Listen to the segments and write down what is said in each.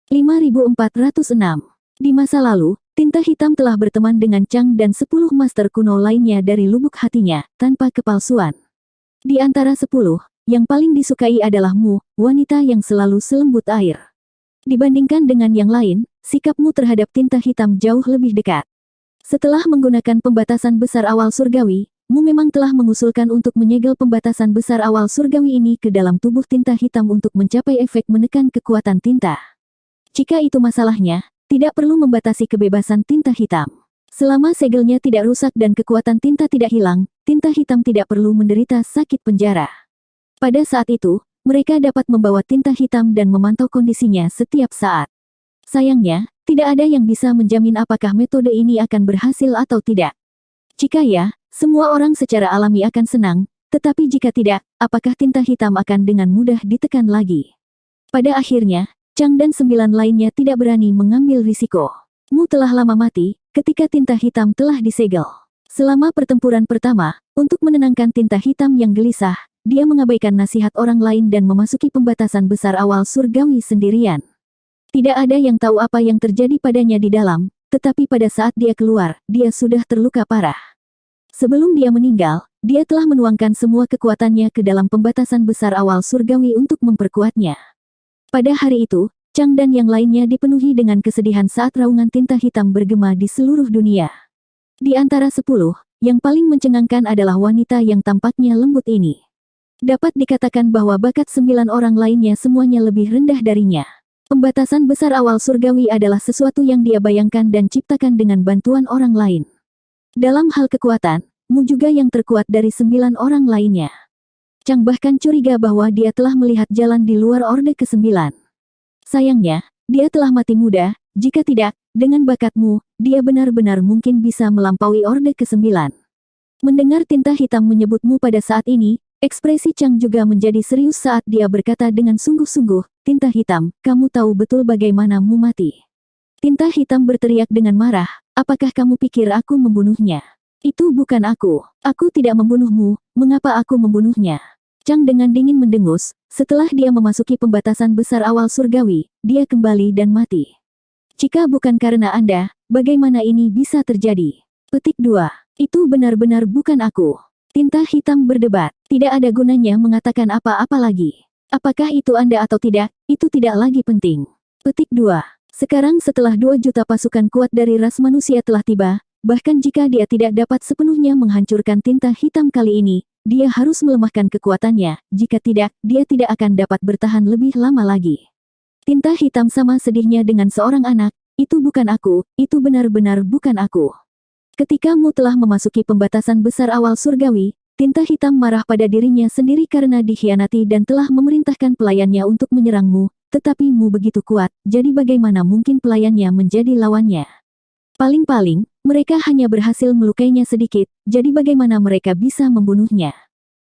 5406. Di masa lalu, tinta hitam telah berteman dengan Chang dan 10 master kuno lainnya dari lubuk hatinya, tanpa kepalsuan. Di antara 10, yang paling disukai adalah Mu, wanita yang selalu selembut air. Dibandingkan dengan yang lain, sikapmu terhadap tinta hitam jauh lebih dekat. Setelah menggunakan pembatasan besar awal surgawi, Mu memang telah mengusulkan untuk menyegel pembatasan besar awal surgawi ini ke dalam tubuh tinta hitam untuk mencapai efek menekan kekuatan tinta. Jika itu masalahnya, tidak perlu membatasi kebebasan tinta hitam. Selama segelnya tidak rusak dan kekuatan tinta tidak hilang, tinta hitam tidak perlu menderita sakit penjara. Pada saat itu, mereka dapat membawa tinta hitam dan memantau kondisinya setiap saat. Sayangnya, tidak ada yang bisa menjamin apakah metode ini akan berhasil atau tidak. Jika ya, semua orang secara alami akan senang, tetapi jika tidak, apakah tinta hitam akan dengan mudah ditekan lagi? Pada akhirnya, Chang dan 9 lainnya tidak berani mengambil risiko. Mu telah lama mati, ketika tinta hitam telah disegel. Selama pertempuran pertama, untuk menenangkan tinta hitam yang gelisah, dia mengabaikan nasihat orang lain dan memasuki pembatasan besar awal surgawi sendirian. Tidak ada yang tahu apa yang terjadi padanya di dalam, tetapi pada saat dia keluar, dia sudah terluka parah. Sebelum dia meninggal, dia telah menuangkan semua kekuatannya ke dalam pembatasan besar awal surgawi untuk memperkuatnya. Pada hari itu, Chang dan yang lainnya dipenuhi dengan kesedihan saat raungan tinta hitam bergema di seluruh dunia. Di antara 10, yang paling mencengangkan adalah wanita yang tampaknya lembut ini. Dapat dikatakan bahwa bakat 9 orang lainnya semuanya lebih rendah darinya. Pembatasan besar awal surgawi adalah sesuatu yang dia bayangkan dan ciptakan dengan bantuan orang lain. Dalam hal kekuatan, Mu juga yang terkuat dari 9 orang lainnya. Chang bahkan curiga bahwa dia telah melihat jalan di luar Orde ke-9. Sayangnya, dia telah mati muda, jika tidak, dengan bakatmu, dia benar-benar mungkin bisa melampaui Orde ke-9. Mendengar tinta hitam menyebutmu pada saat ini, ekspresi Chang juga menjadi serius saat dia berkata dengan sungguh-sungguh, tinta hitam, kamu tahu betul bagaimana Mu mati. Tinta hitam berteriak dengan marah, apakah kamu pikir aku membunuhnya? Itu bukan aku tidak membunuhmu, mengapa aku membunuhnya? Chang dengan dingin mendengus, setelah dia memasuki pembatasan besar awal surgawi, dia kembali dan mati. Jika bukan karena Anda, bagaimana ini bisa terjadi? Petik 2. Itu benar-benar bukan aku. Tinta hitam berdebat, tidak ada gunanya mengatakan apa-apa lagi. Apakah itu Anda atau tidak, itu tidak lagi penting. Petik 2. Sekarang setelah 2 juta pasukan kuat dari ras manusia telah tiba, bahkan jika dia tidak dapat sepenuhnya menghancurkan tinta hitam kali ini, dia harus melemahkan kekuatannya, jika tidak, dia tidak akan dapat bertahan lebih lama lagi. Tinta hitam sama sedihnya dengan seorang anak, itu bukan aku, itu benar-benar bukan aku. Ketika Mu telah memasuki pembatasan besar awal surgawi, tinta hitam marah pada dirinya sendiri karena dikhianati dan telah memerintahkan pelayannya untuk menyerangmu, tetapi Mu begitu kuat, jadi bagaimana mungkin pelayannya menjadi lawannya? Paling-paling, mereka hanya berhasil melukainya sedikit, jadi bagaimana mereka bisa membunuhnya?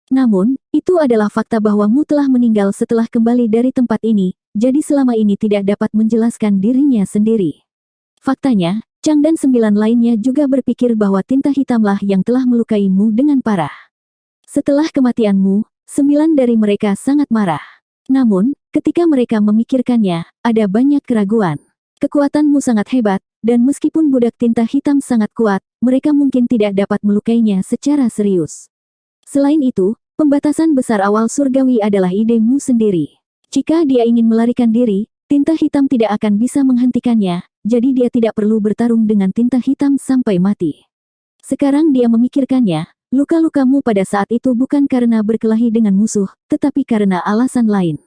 Namun, itu adalah fakta bahwa Mu telah meninggal setelah kembali dari tempat ini, jadi selama ini tidak dapat menjelaskan dirinya sendiri. Faktanya, Chang dan 9 lainnya juga berpikir bahwa tinta hitamlah yang telah melukai Mu dengan parah. Setelah kematianmu, 9 dari mereka sangat marah. Namun, ketika mereka memikirkannya, ada banyak keraguan. Kekuatanmu sangat hebat, dan meskipun budak tinta hitam sangat kuat, mereka mungkin tidak dapat melukainya secara serius. Selain itu, pembatasan besar awal surgawi adalah idemu sendiri. Jika dia ingin melarikan diri, tinta hitam tidak akan bisa menghentikannya, jadi dia tidak perlu bertarung dengan tinta hitam sampai mati. Sekarang dia memikirkannya, luka-lukamu pada saat itu bukan karena berkelahi dengan musuh, tetapi karena alasan lain.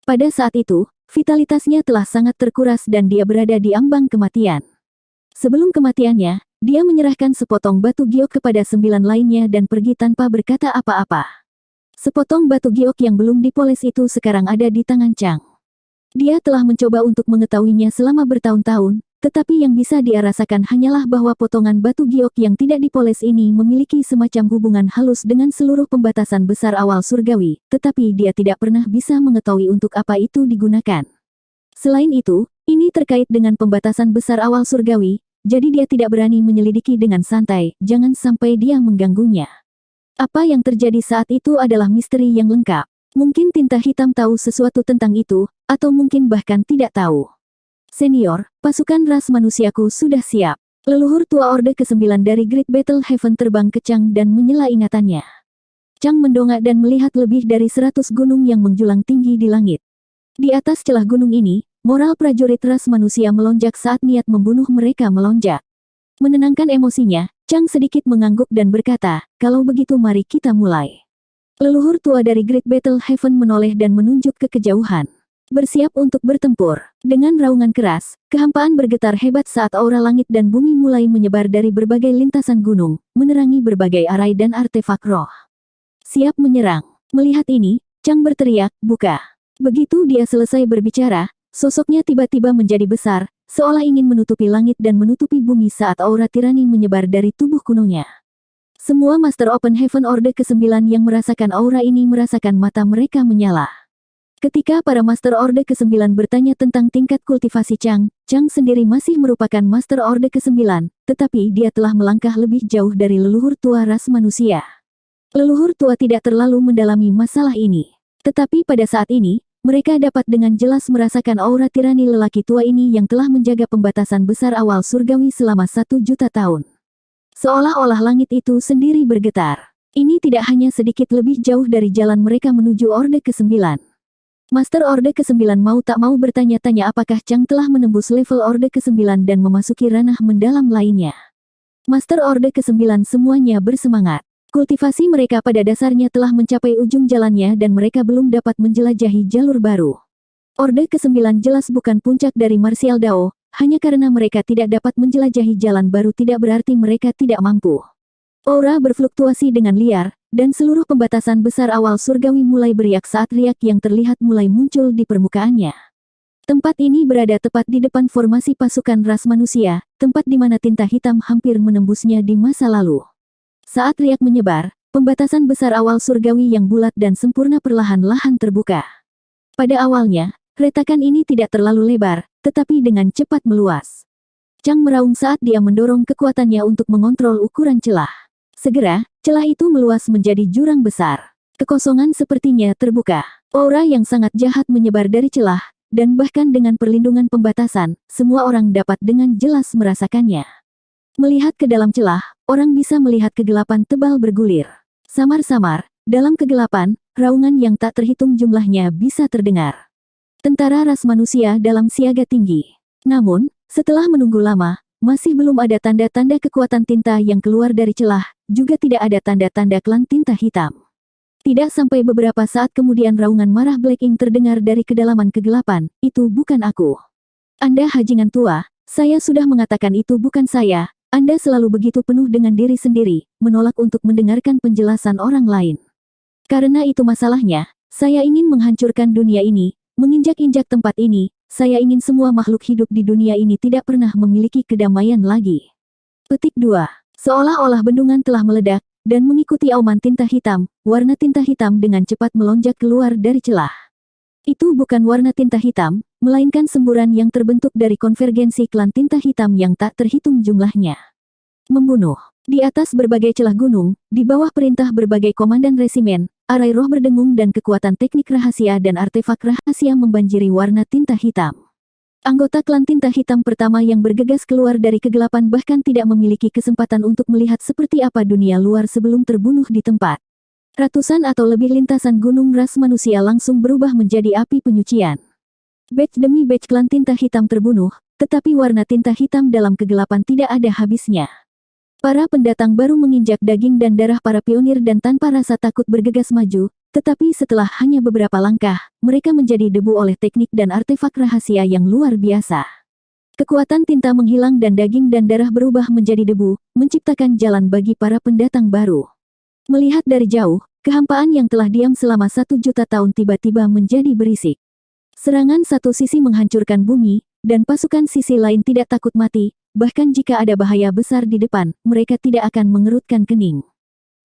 Pada saat itu, vitalitasnya telah sangat terkuras dan dia berada di ambang kematian. Sebelum kematiannya, dia menyerahkan sepotong batu giok kepada 9 lainnya dan pergi tanpa berkata apa-apa. Sepotong batu giok yang belum dipoles itu sekarang ada di tangan Chang. Dia telah mencoba untuk mengetahuinya selama bertahun-tahun, tetapi yang bisa dia rasakan hanyalah bahwa potongan batu giok yang tidak dipoles ini memiliki semacam hubungan halus dengan seluruh pembatasan besar awal surgawi, tetapi dia tidak pernah bisa mengetahui untuk apa itu digunakan. Selain itu, ini terkait dengan pembatasan besar awal surgawi, jadi dia tidak berani menyelidiki dengan santai, jangan sampai dia mengganggunya. Apa yang terjadi saat itu adalah misteri yang lengkap. Mungkin tinta hitam tahu sesuatu tentang itu, atau mungkin bahkan tidak tahu. Senior, pasukan ras manusiaku sudah siap. Leluhur tua Orde ke-9 dari Great Battle Heaven terbang ke Chang dan menyela ingatannya. Chang mendongak dan melihat lebih dari 100 gunung yang menjulang tinggi di langit. Di atas celah gunung ini, moral prajurit ras manusia melonjak saat niat membunuh mereka melonjak. Menenangkan emosinya, Chang sedikit mengangguk dan berkata, "Kalau begitu mari kita mulai." Leluhur tua dari Great Battle Heaven menoleh dan menunjuk ke kejauhan. Bersiap untuk bertempur. Dengan raungan keras, kehampaan bergetar hebat saat aura langit dan bumi mulai menyebar dari berbagai lintasan gunung, menerangi berbagai arai dan artefak roh. Siap menyerang. Melihat ini, Chang berteriak, "Buka!" Begitu dia selesai berbicara, sosoknya tiba-tiba menjadi besar, seolah ingin menutupi langit dan menutupi bumi saat aura tirani menyebar dari tubuh kunonya. Semua Master Open Heaven Orde ke-9 yang merasakan aura ini merasakan mata mereka menyala. Ketika para Master Orde ke-9 bertanya tentang tingkat kultivasi Chang, Chang sendiri masih merupakan Master Orde ke-9, tetapi dia telah melangkah lebih jauh dari leluhur tua ras manusia. Leluhur tua tidak terlalu mendalami masalah ini. Tetapi pada saat ini, mereka dapat dengan jelas merasakan aura tirani lelaki tua ini yang telah menjaga pembatasan besar awal surgawi selama 1.000.000 tahun. Seolah-olah langit itu sendiri bergetar. Ini tidak hanya sedikit lebih jauh dari jalan mereka menuju Orde ke-9. Master Orde ke-9 mau tak mau bertanya-tanya apakah Chang telah menembus level Orde ke-9 dan memasuki ranah mendalam lainnya. Master Orde ke-9 semuanya bersemangat. Kultivasi mereka pada dasarnya telah mencapai ujung jalannya dan mereka belum dapat menjelajahi jalur baru. Orde ke-9 jelas bukan puncak dari Martial Dao, hanya karena mereka tidak dapat menjelajahi jalan baru tidak berarti mereka tidak mampu. Aura berfluktuasi dengan liar, dan seluruh pembatasan besar awal surgawi mulai beriak saat riak yang terlihat mulai muncul di permukaannya. Tempat ini berada tepat di depan formasi pasukan ras manusia, tempat di mana tinta hitam hampir menembusnya di masa lalu. Saat riak menyebar, pembatasan besar awal surgawi yang bulat dan sempurna perlahan-lahan terbuka. Pada awalnya, retakan ini tidak terlalu lebar, tetapi dengan cepat meluas. Chang meraung saat dia mendorong kekuatannya untuk mengontrol ukuran celah. Segera, celah itu meluas menjadi jurang besar. Kekosongan sepertinya terbuka. Aura yang sangat jahat menyebar dari celah, dan bahkan dengan perlindungan pembatasan, semua orang dapat dengan jelas merasakannya. Melihat ke dalam celah, orang bisa melihat kegelapan tebal bergulir. Samar-samar, dalam kegelapan, raungan yang tak terhitung jumlahnya bisa terdengar. Tentara ras manusia dalam siaga tinggi. Namun, setelah menunggu lama, masih belum ada tanda-tanda kekuatan tinta yang keluar dari celah, juga tidak ada tanda-tanda klan tinta hitam. Tidak sampai beberapa saat kemudian raungan marah Black Ink terdengar dari kedalaman kegelapan, "Itu bukan aku. Anda hajingan tua, saya sudah mengatakan itu bukan saya, Anda selalu begitu penuh dengan diri sendiri, menolak untuk mendengarkan penjelasan orang lain. Karena itu masalahnya, saya ingin menghancurkan dunia ini, menginjak-injak tempat ini, saya ingin semua makhluk hidup di dunia ini tidak pernah memiliki kedamaian lagi." Petik 2. Seolah-olah bendungan telah meledak, dan mengikuti auman tinta hitam, warna tinta hitam dengan cepat melonjak keluar dari celah. Itu bukan warna tinta hitam, melainkan semburan yang terbentuk dari konvergensi klan tinta hitam yang tak terhitung jumlahnya. Membunuh. Di atas berbagai celah gunung, di bawah perintah berbagai komandan resimen, arai roh berdengung dan kekuatan teknik rahasia dan artefak rahasia membanjiri warna tinta hitam. Anggota klan tinta hitam pertama yang bergegas keluar dari kegelapan bahkan tidak memiliki kesempatan untuk melihat seperti apa dunia luar sebelum terbunuh di tempat. Ratusan atau lebih lintasan gunung ras manusia langsung berubah menjadi api penyucian. Batch demi batch klan tinta hitam terbunuh, tetapi warna tinta hitam dalam kegelapan tidak ada habisnya. Para pendatang baru menginjak daging dan darah para pionir dan tanpa rasa takut bergegas maju, tetapi setelah hanya beberapa langkah, mereka menjadi debu oleh teknik dan artefak rahasia yang luar biasa. Kekuatan tinta menghilang dan daging dan darah berubah menjadi debu, menciptakan jalan bagi para pendatang baru. Melihat dari jauh, kehampaan yang telah diam selama 1.000.000 tahun tiba-tiba menjadi berisik. Serangan satu sisi menghancurkan bumi, dan pasukan sisi lain tidak takut mati. Bahkan jika ada bahaya besar di depan, mereka tidak akan mengerutkan kening.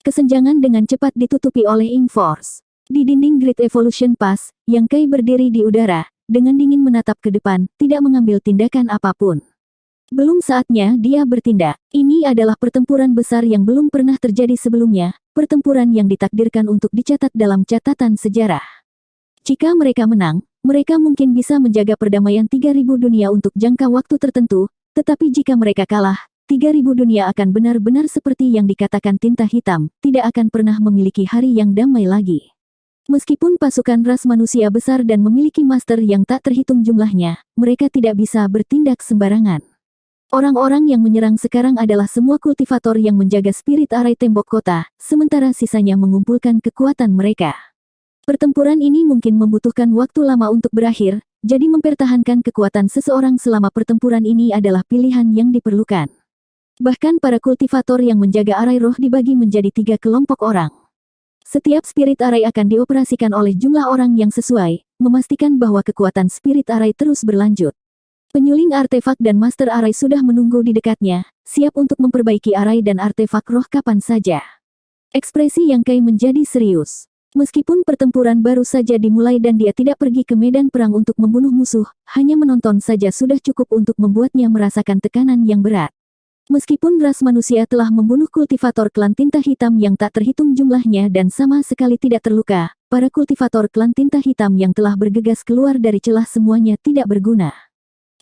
Kesenjangan dengan cepat ditutupi oleh Ink Force. Di dinding Great Evolution Pass, Yang Kai berdiri di udara, dengan dingin menatap ke depan, tidak mengambil tindakan apapun. Belum saatnya dia bertindak. Ini adalah pertempuran besar yang belum pernah terjadi sebelumnya, pertempuran yang ditakdirkan untuk dicatat dalam catatan sejarah. Jika mereka menang, Mereka mungkin bisa menjaga perdamaian 3.000 dunia untuk jangka waktu tertentu, tetapi jika mereka kalah, 3.000 dunia akan benar-benar seperti yang dikatakan tinta hitam, tidak akan pernah memiliki hari yang damai lagi. Meskipun pasukan ras manusia besar dan memiliki master yang tak terhitung jumlahnya, mereka tidak bisa bertindak sembarangan. Orang-orang yang menyerang sekarang adalah semua kultivator yang menjaga spirit arai tembok kota, sementara sisanya mengumpulkan kekuatan mereka. Pertempuran ini mungkin membutuhkan waktu lama untuk berakhir, jadi mempertahankan kekuatan seseorang selama pertempuran ini adalah pilihan yang diperlukan. Bahkan para kultivator yang menjaga arai roh dibagi menjadi 3 kelompok orang. Setiap spirit arai akan dioperasikan oleh jumlah orang yang sesuai, memastikan bahwa kekuatan spirit arai terus berlanjut. Penyuling artefak dan master arai sudah menunggu di dekatnya, siap untuk memperbaiki arai dan artefak roh kapan saja. Ekspresi Yang Kai menjadi serius. Meskipun pertempuran baru saja dimulai dan dia tidak pergi ke medan perang untuk membunuh musuh, hanya menonton saja sudah cukup untuk membuatnya merasakan tekanan yang berat. Meskipun ras manusia telah membunuh kultivator klan tinta hitam yang tak terhitung jumlahnya dan sama sekali tidak terluka, para kultivator klan tinta hitam yang telah bergegas keluar dari celah semuanya tidak berguna.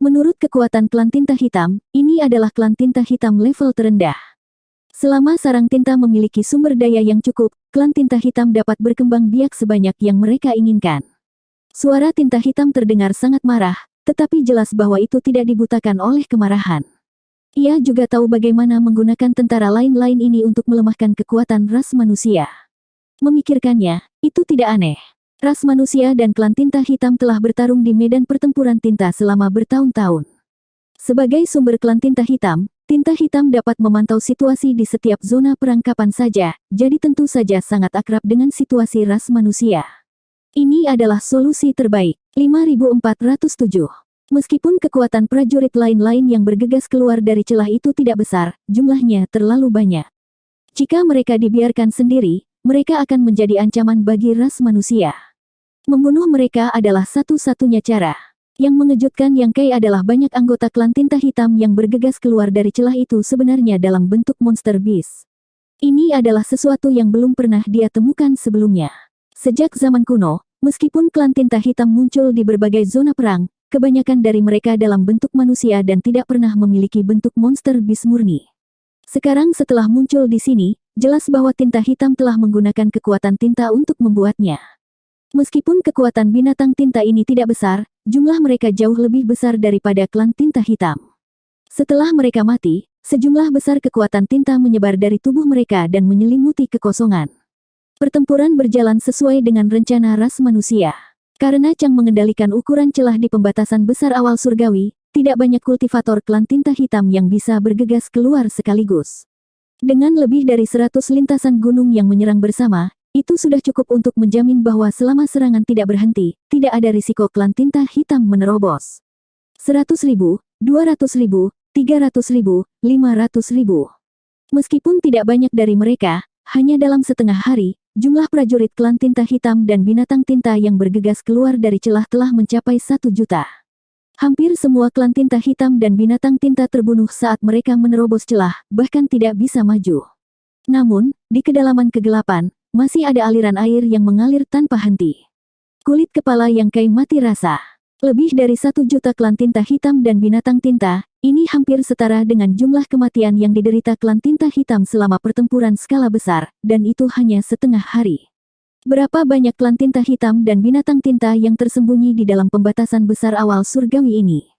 Menurut kekuatan klan tinta hitam, ini adalah klan tinta hitam level terendah. Selama sarang tinta memiliki sumber daya yang cukup, klan tinta hitam dapat berkembang biak sebanyak yang mereka inginkan. Suara tinta hitam terdengar sangat marah, tetapi jelas bahwa itu tidak dibutakan oleh kemarahan. Ia juga tahu bagaimana menggunakan tentara lain-lain ini untuk melemahkan kekuatan ras manusia. Memikirkannya, itu tidak aneh. Ras manusia dan klan tinta hitam telah bertarung di medan pertempuran tinta selama bertahun-tahun. Sebagai sumber klan tinta hitam dapat memantau situasi di setiap zona perang kapan saja, jadi tentu saja sangat akrab dengan situasi ras manusia. Ini adalah solusi terbaik. 5407. Meskipun kekuatan prajurit lain-lain yang bergegas keluar dari celah itu tidak besar, jumlahnya terlalu banyak. Jika mereka dibiarkan sendiri, mereka akan menjadi ancaman bagi ras manusia. Membunuh mereka adalah satu-satunya cara. Yang mengejutkan Yang Kai adalah banyak anggota klan tinta hitam yang bergegas keluar dari celah itu sebenarnya dalam bentuk monster beast. Ini adalah sesuatu yang belum pernah dia temukan sebelumnya. Sejak zaman kuno, meskipun klan tinta hitam muncul di berbagai zona perang, kebanyakan dari mereka dalam bentuk manusia dan tidak pernah memiliki bentuk monster beast murni. Sekarang setelah muncul di sini, jelas bahwa tinta hitam telah menggunakan kekuatan tinta untuk membuatnya. Meskipun kekuatan binatang tinta ini tidak besar, jumlah mereka jauh lebih besar daripada klan tinta hitam. Setelah mereka mati, sejumlah besar kekuatan tinta menyebar dari tubuh mereka dan menyelimuti kekosongan. Pertempuran berjalan sesuai dengan rencana ras manusia. Karena Chang mengendalikan ukuran celah di pembatasan besar awal surgawi, tidak banyak kultivator klan tinta hitam yang bisa bergegas keluar sekaligus. Dengan lebih dari 100 lintasan gunung yang menyerang bersama, itu sudah cukup untuk menjamin bahwa selama serangan tidak berhenti, tidak ada risiko klan tinta hitam menerobos. 100.000, 200.000, 300.000, 500.000. Meskipun tidak banyak dari mereka, hanya dalam setengah hari, jumlah prajurit klan tinta hitam dan binatang tinta yang bergegas keluar dari celah telah mencapai 1 juta. Hampir semua klan tinta hitam dan binatang tinta terbunuh saat mereka menerobos celah, bahkan tidak bisa maju. Namun, di kedalaman kegelapan, masih ada aliran air yang mengalir tanpa henti. Kulit kepala Yang Kai mati rasa. Lebih dari 1 juta klan tinta hitam dan binatang tinta, ini hampir setara dengan jumlah kematian yang diderita klan tinta hitam selama pertempuran skala besar, dan itu hanya setengah hari. Berapa banyak klan tinta hitam dan binatang tinta yang tersembunyi di dalam pembatasan besar awal surgawi ini?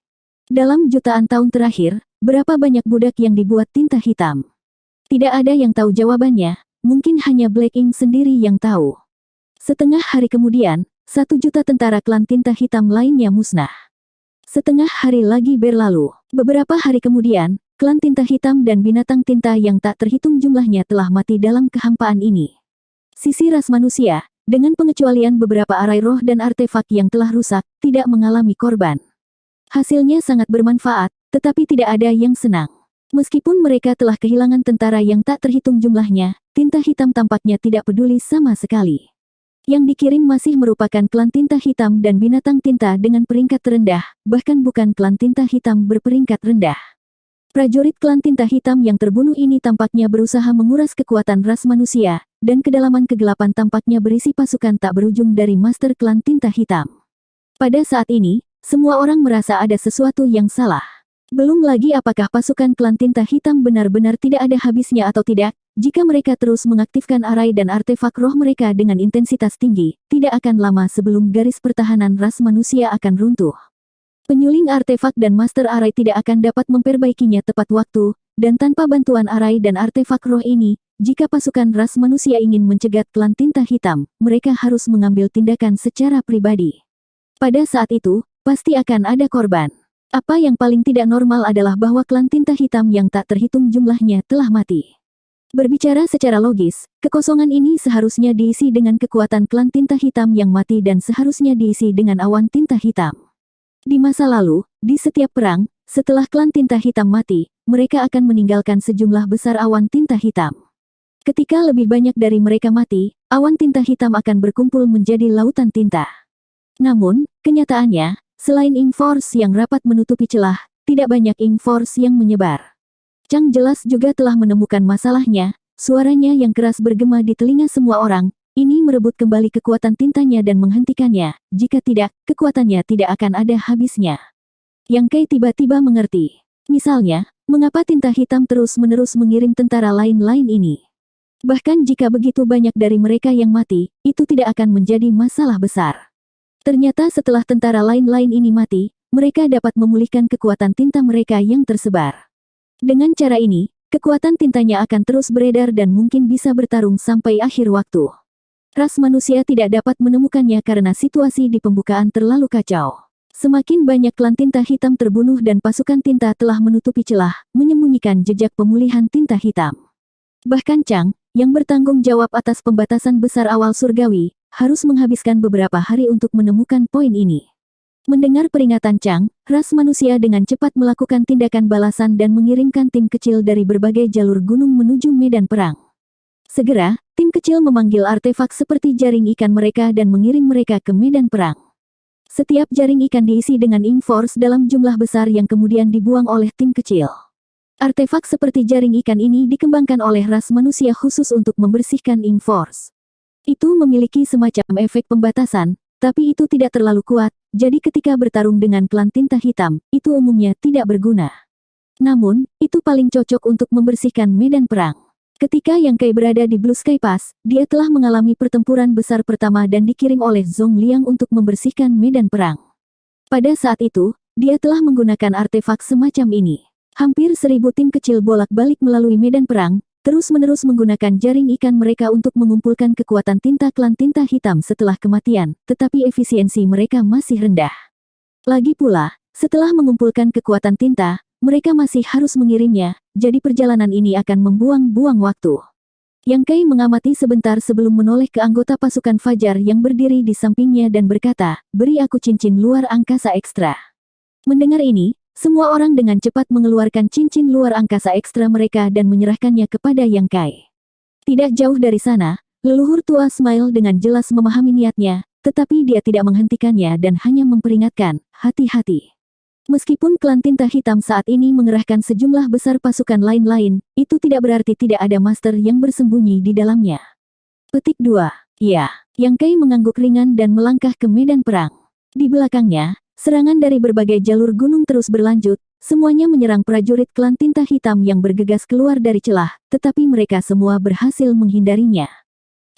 Dalam jutaan tahun terakhir, berapa banyak budak yang dibuat tinta hitam? Tidak ada yang tahu jawabannya. Mungkin hanya Black Ink sendiri yang tahu. Setengah hari kemudian, 1 juta tentara klan tinta hitam lainnya musnah. Setengah hari lagi berlalu. Beberapa hari kemudian, klan tinta hitam dan binatang tinta yang tak terhitung jumlahnya telah mati dalam kehampaan ini. Sisi ras manusia, dengan pengecualian beberapa arai roh dan artefak yang telah rusak, tidak mengalami korban. Hasilnya sangat bermanfaat, tetapi tidak ada yang senang. Meskipun mereka telah kehilangan tentara yang tak terhitung jumlahnya, tinta hitam tampaknya tidak peduli sama sekali. Yang dikirim masih merupakan klan tinta hitam dan binatang tinta dengan peringkat terendah, bahkan bukan klan tinta hitam berperingkat rendah. Prajurit klan tinta hitam yang terbunuh ini tampaknya berusaha menguras kekuatan ras manusia, dan kedalaman kegelapan tampaknya berisi pasukan tak berujung dari master klan tinta hitam. Pada saat ini, semua orang merasa ada sesuatu yang salah. Belum lagi apakah pasukan klan tinta hitam benar-benar tidak ada habisnya atau tidak. Jika mereka terus mengaktifkan arai dan artefak roh mereka dengan intensitas tinggi, tidak akan lama sebelum garis pertahanan ras manusia akan runtuh. Penyuling artefak dan master arai tidak akan dapat memperbaikinya tepat waktu, dan tanpa bantuan arai dan artefak roh ini, jika pasukan ras manusia ingin mencegat klan tinta hitam, mereka harus mengambil tindakan secara pribadi. Pada saat itu, pasti akan ada korban. Apa yang paling tidak normal adalah bahwa klan tinta hitam yang tak terhitung jumlahnya telah mati. Berbicara secara logis, kekosongan ini seharusnya diisi dengan kekuatan klan tinta hitam yang mati dan seharusnya diisi dengan awan tinta hitam. Di masa lalu, di setiap perang, setelah klan tinta hitam mati, mereka akan meninggalkan sejumlah besar awan tinta hitam. Ketika lebih banyak dari mereka mati, awan tinta hitam akan berkumpul menjadi lautan tinta. Namun, kenyataannya, selain ink force yang rapat menutupi celah, tidak banyak ink force yang menyebar. Chang jelas juga telah menemukan masalahnya, suaranya yang keras bergema di telinga semua orang, ini merebut kembali kekuatan tintanya dan menghentikannya, jika tidak, kekuatannya tidak akan ada habisnya. Yang Kei tiba-tiba mengerti. Misalnya, mengapa tinta hitam terus-menerus mengirim tentara lain-lain ini? Bahkan jika begitu banyak dari mereka yang mati, itu tidak akan menjadi masalah besar. Ternyata setelah tentara lain-lain ini mati, mereka dapat memulihkan kekuatan tinta mereka yang tersebar. Dengan cara ini, kekuatan tintanya akan terus beredar dan mungkin bisa bertarung sampai akhir waktu. Ras manusia tidak dapat menemukannya karena situasi di pembukaan terlalu kacau. Semakin banyak klan tinta hitam terbunuh dan pasukan tinta telah menutupi celah, menyembunyikan jejak pemulihan tinta hitam. Bahkan Chang, yang bertanggung jawab atas pembatasan besar awal surgawi, harus menghabiskan beberapa hari untuk menemukan poin ini. Mendengar peringatan Chang, ras manusia dengan cepat melakukan tindakan balasan dan mengirimkan tim kecil dari berbagai jalur gunung menuju medan perang. Segera, tim kecil memanggil artefak seperti jaring ikan mereka dan mengirim mereka ke medan perang. Setiap jaring ikan diisi dengan ink force dalam jumlah besar yang kemudian dibuang oleh tim kecil. Artefak seperti jaring ikan ini dikembangkan oleh ras manusia khusus untuk membersihkan ink force. Itu memiliki semacam efek pembatasan, tapi itu tidak terlalu kuat, jadi ketika bertarung dengan klan tinta hitam, itu umumnya tidak berguna. Namun, itu paling cocok untuk membersihkan medan perang. Ketika Yang Kei berada di Blue Sky Pass, dia telah mengalami pertempuran besar pertama dan dikirim oleh Zhong Liang untuk membersihkan medan perang. Pada saat itu, dia telah menggunakan artefak semacam ini. Hampir 1000 tim kecil bolak-balik melalui medan perang, terus-menerus menggunakan jaring ikan mereka untuk mengumpulkan kekuatan tinta klan tinta hitam setelah kematian, tetapi efisiensi mereka masih rendah. Lagi pula, setelah mengumpulkan kekuatan tinta, mereka masih harus mengirimnya, jadi perjalanan ini akan membuang-buang waktu. Yang Kei mengamati sebentar sebelum menoleh ke anggota pasukan Fajar yang berdiri di sampingnya dan berkata, "Beri aku cincin luar angkasa ekstra." Mendengar ini, semua orang dengan cepat mengeluarkan cincin luar angkasa ekstra mereka dan menyerahkannya kepada Yang Kei. Tidak jauh dari sana, leluhur tua Smile dengan jelas memahami niatnya, tetapi dia tidak menghentikannya dan hanya memperingatkan, hati-hati. Meskipun klan tinta hitam saat ini mengerahkan sejumlah besar pasukan lain-lain, itu tidak berarti tidak ada master yang bersembunyi di dalamnya. Petik 2. Ya, Yang Kei mengangguk ringan dan melangkah ke medan perang. Di belakangnya, serangan dari berbagai jalur gunung terus berlanjut, semuanya menyerang prajurit klan tinta hitam yang bergegas keluar dari celah, tetapi mereka semua berhasil menghindarinya.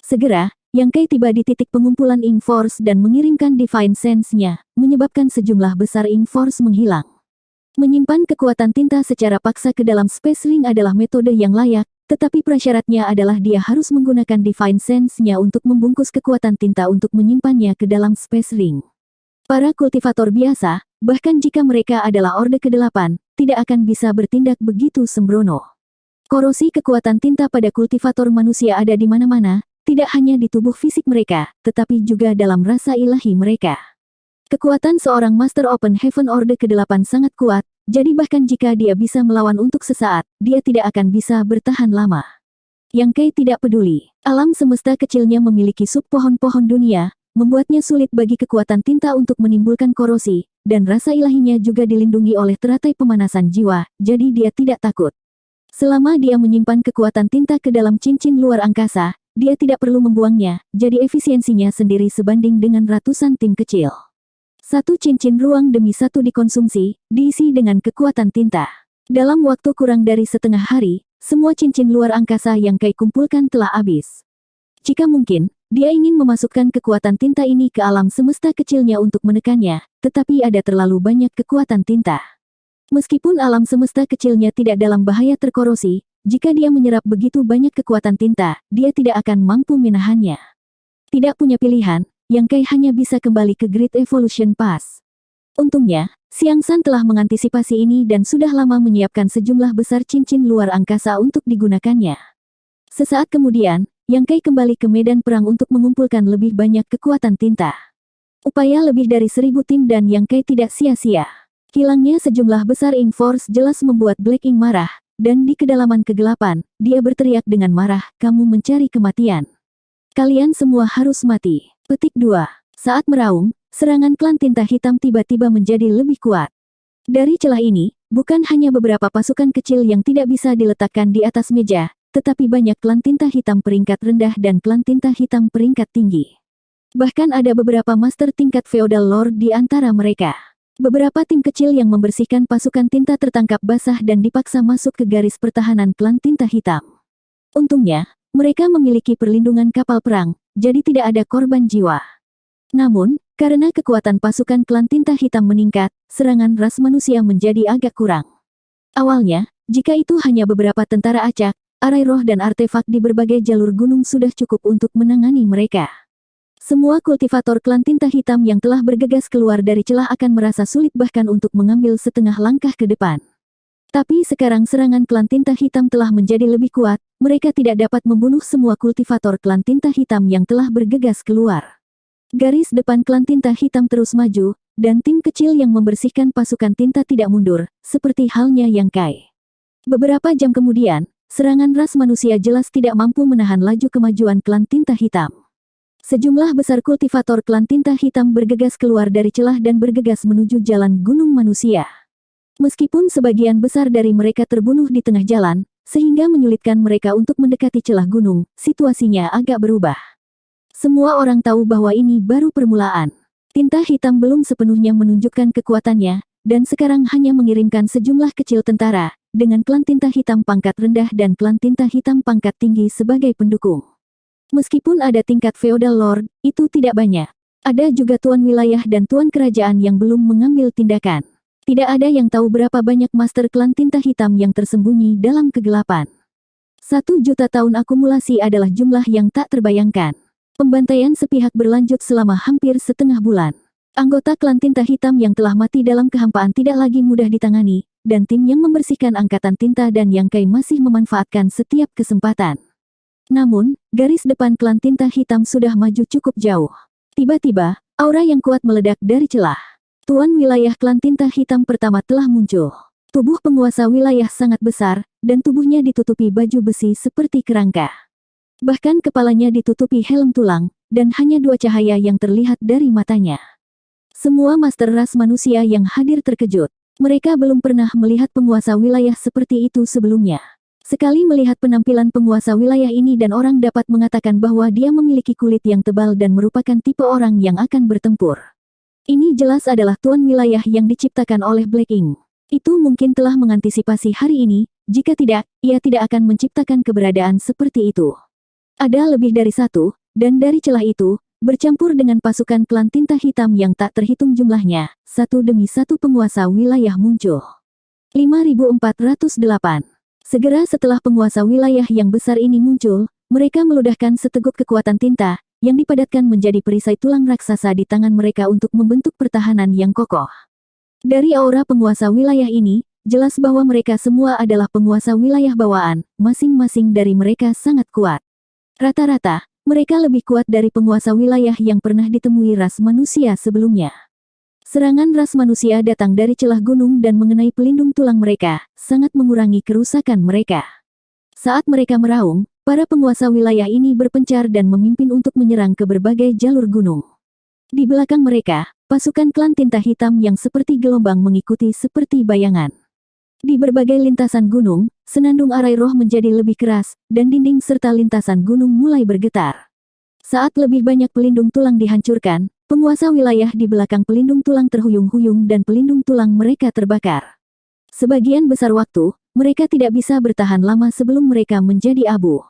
Segera, Yang Kei tiba di titik pengumpulan ink force dan mengirimkan Divine Sense-nya, menyebabkan sejumlah besar ink force menghilang. Menyimpan kekuatan tinta secara paksa ke dalam Space Ring adalah metode yang layak, tetapi prasyaratnya adalah dia harus menggunakan Divine Sense-nya untuk membungkus kekuatan tinta untuk menyimpannya ke dalam Space Ring. Para kultivator biasa, bahkan jika mereka adalah Orde ke-8, tidak akan bisa bertindak begitu sembrono. Korosi kekuatan tinta pada kultivator manusia ada di mana-mana, tidak hanya di tubuh fisik mereka, tetapi juga dalam rasa ilahi mereka. Kekuatan seorang Master Open Heaven Orde ke-8 sangat kuat, jadi bahkan jika dia bisa melawan untuk sesaat, dia tidak akan bisa bertahan lama. Yang Kei tidak peduli, alam semesta kecilnya memiliki sub pohon-pohon dunia, membuatnya sulit bagi kekuatan tinta untuk menimbulkan korosi, dan rasa ilahinya juga dilindungi oleh teratai pemanasan jiwa, jadi dia tidak takut. Selama dia menyimpan kekuatan tinta ke dalam cincin luar angkasa, dia tidak perlu membuangnya, jadi efisiensinya sendiri sebanding dengan ratusan tim kecil. Satu cincin ruang demi satu dikonsumsi, diisi dengan kekuatan tinta. Dalam waktu kurang dari setengah hari, semua cincin luar angkasa yang Kai kumpulkan telah habis. Jika mungkin, dia ingin memasukkan kekuatan tinta ini ke alam semesta kecilnya untuk menekannya, tetapi ada terlalu banyak kekuatan tinta. Meskipun alam semesta kecilnya tidak dalam bahaya terkorosi, jika dia menyerap begitu banyak kekuatan tinta, dia tidak akan mampu menahannya. Tidak punya pilihan, Yang Kai hanya bisa kembali ke Great Evolution Pass. Untungnya, Xiang San telah mengantisipasi ini dan sudah lama menyiapkan sejumlah besar cincin luar angkasa untuk digunakannya. Sesaat kemudian, Yang Kai kembali ke medan perang untuk mengumpulkan lebih banyak kekuatan tinta. Upaya lebih dari 1000 tim dan Yang Kai tidak sia-sia. Hilangnya sejumlah besar Ink Force jelas membuat Black Ink marah, dan di kedalaman kegelapan, dia berteriak dengan marah, "Kamu mencari kematian. Kalian semua harus mati." Petik 2. Saat meraung, serangan klan tinta hitam tiba-tiba menjadi lebih kuat. Dari celah ini, bukan hanya beberapa pasukan kecil yang tidak bisa diletakkan di atas meja, tetapi banyak klan tinta hitam peringkat rendah dan klan tinta hitam peringkat tinggi. Bahkan ada beberapa master tingkat feodal lord di antara mereka. Beberapa tim kecil yang membersihkan pasukan tinta tertangkap basah dan dipaksa masuk ke garis pertahanan klan tinta hitam. Untungnya, mereka memiliki perlindungan kapal perang, jadi tidak ada korban jiwa. Namun, karena kekuatan pasukan klan tinta hitam meningkat, serangan ras manusia menjadi agak kurang. Awalnya, jika itu hanya beberapa tentara acak, arai roh dan artefak di berbagai jalur gunung sudah cukup untuk menangani mereka. Semua kultivator klan tinta hitam yang telah bergegas keluar dari celah akan merasa sulit bahkan untuk mengambil setengah langkah ke depan. Tapi sekarang serangan klan tinta hitam telah menjadi lebih kuat, mereka tidak dapat membunuh semua kultivator klan tinta hitam yang telah bergegas keluar. Garis depan klan tinta hitam terus maju, dan tim kecil yang membersihkan pasukan tinta tidak mundur, seperti halnya Yang Kai. Beberapa jam kemudian, serangan ras manusia jelas tidak mampu menahan laju kemajuan klan tinta hitam. Sejumlah besar kultivator klan tinta hitam bergegas keluar dari celah dan bergegas menuju jalan gunung manusia. Meskipun sebagian besar dari mereka terbunuh di tengah jalan, sehingga menyulitkan mereka untuk mendekati celah gunung, situasinya agak berubah. Semua orang tahu bahwa ini baru permulaan. Tinta hitam belum sepenuhnya menunjukkan kekuatannya, dan sekarang hanya mengirimkan sejumlah kecil tentara, dengan klan tinta hitam pangkat rendah dan klan tinta hitam pangkat tinggi sebagai pendukung. Meskipun ada tingkat feodal lord, itu tidak banyak. Ada juga tuan wilayah dan tuan kerajaan yang belum mengambil tindakan. Tidak ada yang tahu berapa banyak master klan tinta hitam yang tersembunyi dalam kegelapan. 1 juta tahun akumulasi adalah jumlah yang tak terbayangkan. Pembantaian sepihak berlanjut selama hampir setengah bulan. Anggota klan tinta hitam yang telah mati dalam kehampaan tidak lagi mudah ditangani, dan tim yang membersihkan angkatan tinta dan Yang Kai masih memanfaatkan setiap kesempatan. Namun, garis depan klan tinta hitam sudah maju cukup jauh. Tiba-tiba, aura yang kuat meledak dari celah. Tuan wilayah klan tinta hitam pertama telah muncul. Tubuh penguasa wilayah sangat besar, dan tubuhnya ditutupi baju besi seperti kerangka. Bahkan kepalanya ditutupi helm tulang, dan hanya 2 cahaya yang terlihat dari matanya. Semua master ras manusia yang hadir terkejut. Mereka belum pernah melihat penguasa wilayah seperti itu sebelumnya. Sekali melihat penampilan penguasa wilayah ini dan orang dapat mengatakan bahwa dia memiliki kulit yang tebal dan merupakan tipe orang yang akan bertempur. Ini jelas adalah tuan wilayah yang diciptakan oleh Black Ink. Itu mungkin telah mengantisipasi hari ini, jika tidak, ia tidak akan menciptakan keberadaan seperti itu. Ada lebih dari 1, dan dari celah itu, bercampur dengan pasukan klan tinta hitam yang tak terhitung jumlahnya, 1 demi 1 penguasa wilayah muncul. 5408. Segera setelah penguasa wilayah yang besar ini muncul, mereka meludahkan seteguk kekuatan tinta, yang dipadatkan menjadi perisai tulang raksasa di tangan mereka untuk membentuk pertahanan yang kokoh. Dari aura penguasa wilayah ini, jelas bahwa mereka semua adalah penguasa wilayah bawaan, masing-masing dari mereka sangat kuat. Rata-rata, mereka lebih kuat dari penguasa wilayah yang pernah ditemui ras manusia sebelumnya. Serangan ras manusia datang dari celah gunung dan mengenai pelindung tulang mereka, sangat mengurangi kerusakan mereka. Saat mereka meraung, para penguasa wilayah ini berpencar dan memimpin untuk menyerang ke berbagai jalur gunung. Di belakang mereka, pasukan klan tinta hitam yang seperti gelombang mengikuti seperti bayangan. Di berbagai lintasan gunung, senandung arai roh menjadi lebih keras, dan dinding serta lintasan gunung mulai bergetar. Saat lebih banyak pelindung tulang dihancurkan, penguasa wilayah di belakang pelindung tulang terhuyung-huyung dan pelindung tulang mereka terbakar. Sebagian besar waktu, mereka tidak bisa bertahan lama sebelum mereka menjadi abu.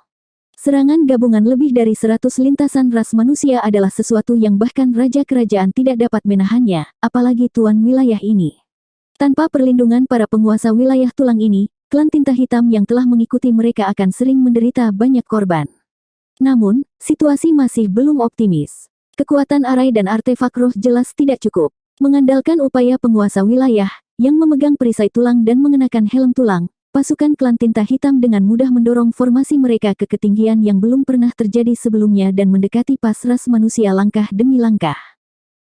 Serangan gabungan lebih dari 100 lintasan ras manusia adalah sesuatu yang bahkan raja kerajaan tidak dapat menahannya, apalagi tuan wilayah ini. Tanpa perlindungan para penguasa wilayah tulang ini, klan tinta hitam yang telah mengikuti mereka akan sering menderita banyak korban. Namun, situasi masih belum optimis. Kekuatan arai dan artefak roh jelas tidak cukup. Mengandalkan upaya penguasa wilayah, yang memegang perisai tulang dan mengenakan helm tulang, pasukan klan tinta hitam dengan mudah mendorong formasi mereka ke ketinggian yang belum pernah terjadi sebelumnya dan mendekati pas ras manusia langkah demi langkah.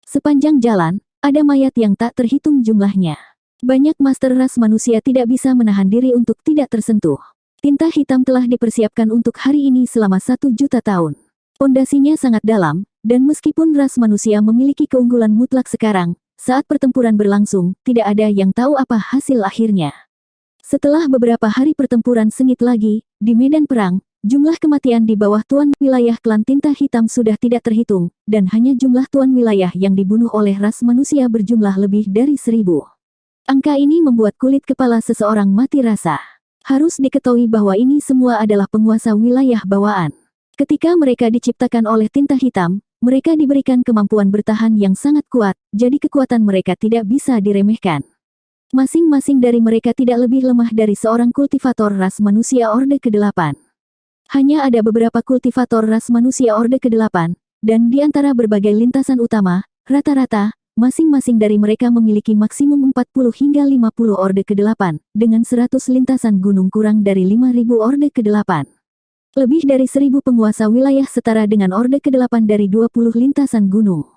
Sepanjang jalan, ada mayat yang tak terhitung jumlahnya. Banyak master ras manusia tidak bisa menahan diri untuk tidak tersentuh. Tinta hitam telah dipersiapkan untuk hari ini selama 1 juta tahun. Pondasinya sangat dalam, dan meskipun ras manusia memiliki keunggulan mutlak sekarang, saat pertempuran berlangsung, tidak ada yang tahu apa hasil akhirnya. Setelah beberapa hari pertempuran sengit lagi, di medan perang, jumlah kematian di bawah tuan wilayah klan tinta hitam sudah tidak terhitung, dan hanya jumlah tuan wilayah yang dibunuh oleh ras manusia berjumlah lebih dari 1000. Angka ini membuat kulit kepala seseorang mati rasa. Harus diketahui bahwa ini semua adalah penguasa wilayah bawaan. Ketika mereka diciptakan oleh tinta hitam, mereka diberikan kemampuan bertahan yang sangat kuat, jadi kekuatan mereka tidak bisa diremehkan. Masing-masing dari mereka tidak lebih lemah dari seorang kultivator ras manusia Orde ke-8. Hanya ada beberapa kultivator ras manusia Orde ke-8, dan di antara berbagai lintasan utama, rata-rata, masing-masing dari mereka memiliki maksimum 40 hingga 50 Orde ke-8, dengan 100 lintasan gunung kurang dari 5000 Orde ke-8. Lebih dari 1000 penguasa wilayah setara dengan Orde ke-8 dari 20 lintasan gunung.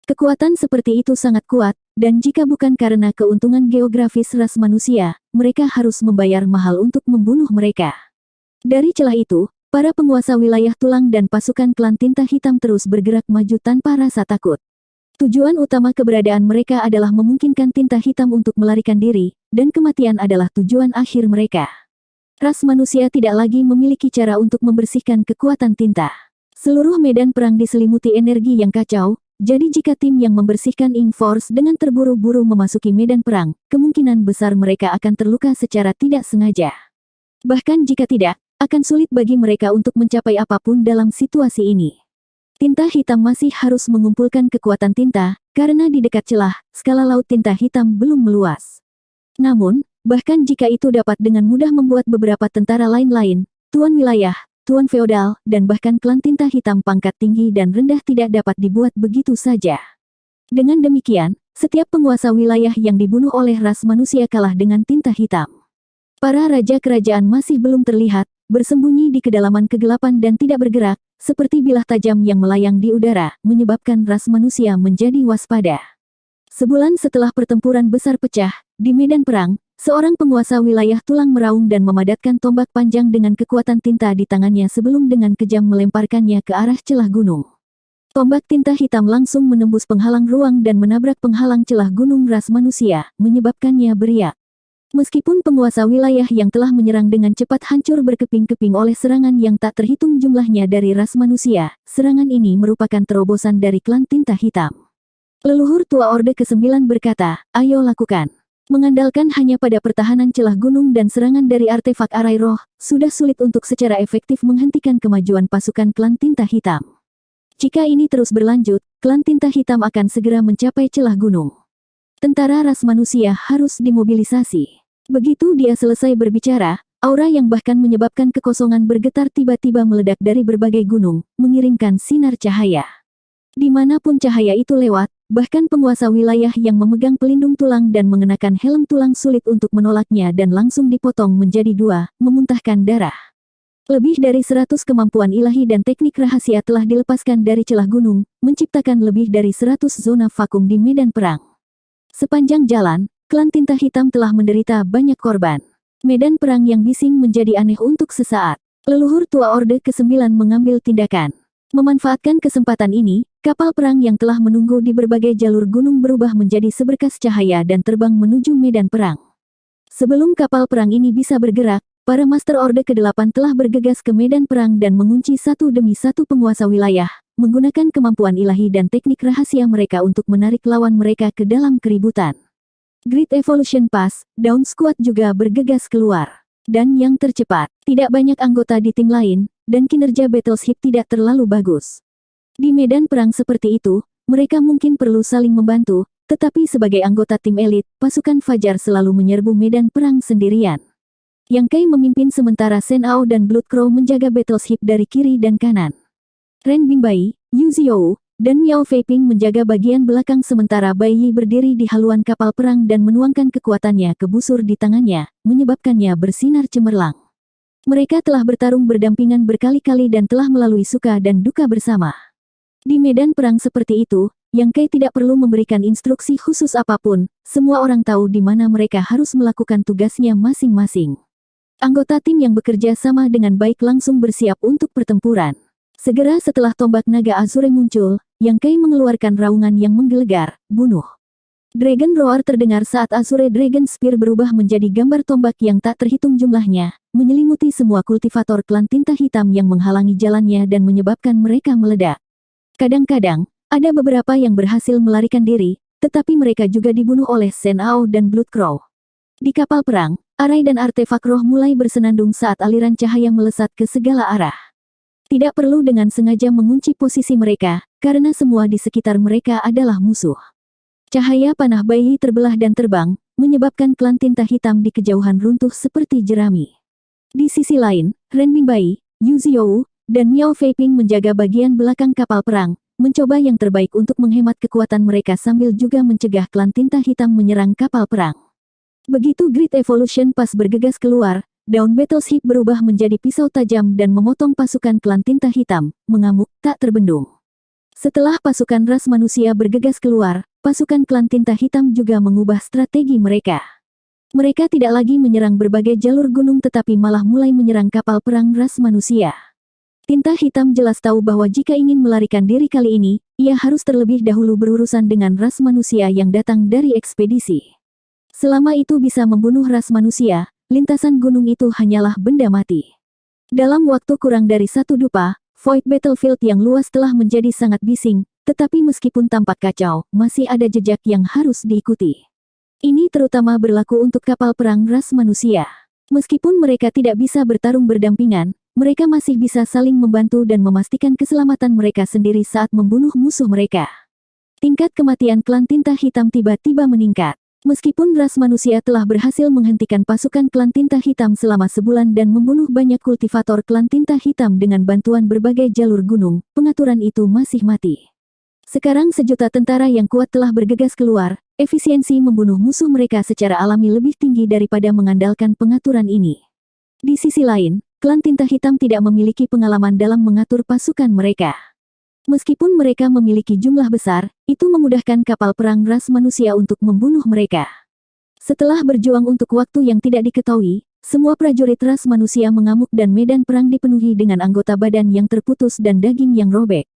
Kekuatan seperti itu sangat kuat, dan jika bukan karena keuntungan geografis ras manusia, mereka harus membayar mahal untuk membunuh mereka. Dari celah itu, para penguasa wilayah tulang dan pasukan klan tinta hitam terus bergerak maju tanpa rasa takut. Tujuan utama keberadaan mereka adalah memungkinkan tinta hitam untuk melarikan diri, dan kematian adalah tujuan akhir mereka. Ras manusia tidak lagi memiliki cara untuk membersihkan kekuatan tinta. Seluruh medan perang diselimuti energi yang kacau, jadi jika tim yang membersihkan Ink Force dengan terburu-buru memasuki medan perang, kemungkinan besar mereka akan terluka secara tidak sengaja. Bahkan jika tidak, akan sulit bagi mereka untuk mencapai apapun dalam situasi ini. Tinta hitam masih harus mengumpulkan kekuatan tinta, karena di dekat celah, skala laut tinta hitam belum meluas. Namun, bahkan jika itu dapat dengan mudah membuat beberapa tentara lain-lain, tuan wilayah, tuan feodal, dan bahkan klan tinta hitam pangkat tinggi dan rendah tidak dapat dibuat begitu saja. Dengan demikian, setiap penguasa wilayah yang dibunuh oleh ras manusia kalah dengan tinta hitam. Para raja kerajaan masih belum terlihat, bersembunyi di kedalaman kegelapan dan tidak bergerak, seperti bilah tajam yang melayang di udara, menyebabkan ras manusia menjadi waspada. Sebulan setelah pertempuran besar pecah, di medan perang, seorang penguasa wilayah tulang meraung dan memadatkan tombak panjang dengan kekuatan tinta di tangannya sebelum dengan kejam melemparkannya ke arah celah gunung. Tombak tinta hitam langsung menembus penghalang ruang dan menabrak penghalang celah gunung ras manusia, menyebabkannya beriak. Meskipun penguasa wilayah yang telah menyerang dengan cepat hancur berkeping-keping oleh serangan yang tak terhitung jumlahnya dari ras manusia, serangan ini merupakan terobosan dari klan tinta hitam. Leluhur tua Orde ke-9 berkata, "Ayo lakukan." Mengandalkan hanya pada pertahanan celah gunung dan serangan dari artefak arai roh, sudah sulit untuk secara efektif menghentikan kemajuan pasukan klan tinta hitam. Jika ini terus berlanjut, klan tinta hitam akan segera mencapai celah gunung. Tentara ras manusia harus dimobilisasi. Begitu dia selesai berbicara, aura yang bahkan menyebabkan kekosongan bergetar tiba-tiba meledak dari berbagai gunung, mengirimkan sinar cahaya. Dimanapun cahaya itu lewat, bahkan penguasa wilayah yang memegang pelindung tulang dan mengenakan helm tulang sulit untuk menolaknya dan langsung dipotong menjadi 2, memuntahkan darah. Lebih dari 100 kemampuan ilahi dan teknik rahasia telah dilepaskan dari celah gunung, menciptakan lebih dari 100 zona vakum di medan perang. Sepanjang jalan, klan tinta hitam telah menderita banyak korban. Medan perang yang bising menjadi aneh untuk sesaat. Leluhur tua Orde ke-9 mengambil tindakan. Memanfaatkan kesempatan ini, kapal perang yang telah menunggu di berbagai jalur gunung berubah menjadi seberkas cahaya dan terbang menuju medan perang. Sebelum kapal perang ini bisa bergerak, para Master Orde ke-8 telah bergegas ke medan perang dan mengunci satu demi satu penguasa wilayah, menggunakan kemampuan ilahi dan teknik rahasia mereka untuk menarik lawan mereka ke dalam keributan. Great Evolution Pass, Dawn Squad juga bergegas keluar. Dan yang tercepat, tidak banyak anggota di tim lain, dan kinerja Battleship tidak terlalu bagus. Di medan perang seperti itu, mereka mungkin perlu saling membantu, tetapi sebagai anggota tim elit, pasukan Fajar selalu menyerbu medan perang sendirian. Yang Kai memimpin sementara Shen Ao dan Blood Crow menjaga Battleship dari kiri dan kanan. Ren Bingbai, Yu Xiao, dan Miao Feiping menjaga bagian belakang sementara Bai Yi berdiri di haluan kapal perang dan menuangkan kekuatannya ke busur di tangannya, menyebabkannya bersinar cemerlang. Mereka telah bertarung berdampingan berkali-kali dan telah melalui suka dan duka bersama. Di medan perang seperti itu, Yang Kai tidak perlu memberikan instruksi khusus apapun, semua orang tahu di mana mereka harus melakukan tugasnya masing-masing. Anggota tim yang bekerja sama dengan baik langsung bersiap untuk pertempuran. Segera setelah tombak naga Azure muncul, Yang Kai mengeluarkan raungan yang menggelegar, bunuh. Dragon Roar terdengar saat Azure Dragon Spear berubah menjadi gambar tombak yang tak terhitung jumlahnya, menyelimuti semua kultivator klan tinta hitam yang menghalangi jalannya dan menyebabkan mereka meledak. Kadang-kadang, ada beberapa yang berhasil melarikan diri, tetapi mereka juga dibunuh oleh Shen Ao dan Blood Crow. Di kapal perang, arai dan artefak roh mulai bersenandung saat aliran cahaya melesat ke segala arah. Tidak perlu dengan sengaja mengunci posisi mereka, karena semua di sekitar mereka adalah musuh. Cahaya panah Bai Yi terbelah dan terbang, menyebabkan klan tinta hitam di kejauhan runtuh seperti jerami. Di sisi lain, Ren Bingbai, Yu Xiao, dan Miao Feiping menjaga bagian belakang kapal perang, mencoba yang terbaik untuk menghemat kekuatan mereka sambil juga mencegah klan tinta hitam menyerang kapal perang. Begitu Great Evolution Pass bergegas keluar, Dawn Battleship berubah menjadi pisau tajam dan memotong pasukan klan tinta hitam, mengamuk, tak terbendung. Setelah pasukan ras manusia bergegas keluar, pasukan klan tinta hitam juga mengubah strategi mereka. Mereka tidak lagi menyerang berbagai jalur gunung tetapi malah mulai menyerang kapal perang ras manusia. Tinta hitam jelas tahu bahwa jika ingin melarikan diri kali ini, ia harus terlebih dahulu berurusan dengan ras manusia yang datang dari ekspedisi. Selama itu bisa membunuh ras manusia, lintasan gunung itu hanyalah benda mati. Dalam waktu kurang dari 1 dupa, Void Battlefield yang luas telah menjadi sangat bising, tetapi meskipun tampak kacau, masih ada jejak yang harus diikuti. Ini terutama berlaku untuk kapal perang ras manusia. Meskipun mereka tidak bisa bertarung berdampingan, mereka masih bisa saling membantu dan memastikan keselamatan mereka sendiri saat membunuh musuh mereka. Tingkat kematian klan tinta hitam tiba-tiba meningkat. Meskipun ras manusia telah berhasil menghentikan pasukan klan tinta hitam selama sebulan dan membunuh banyak kultivator klan tinta hitam dengan bantuan berbagai jalur gunung, pengaturan itu masih mati. Sekarang sejuta tentara yang kuat telah bergegas keluar, efisiensi membunuh musuh mereka secara alami lebih tinggi daripada mengandalkan pengaturan ini. Di sisi lain, klan tinta hitam tidak memiliki pengalaman dalam mengatur pasukan mereka. Meskipun mereka memiliki jumlah besar, itu memudahkan kapal perang ras manusia untuk membunuh mereka. Setelah berjuang untuk waktu yang tidak diketahui, semua prajurit ras manusia mengamuk dan medan perang dipenuhi dengan anggota badan yang terputus dan daging yang robek.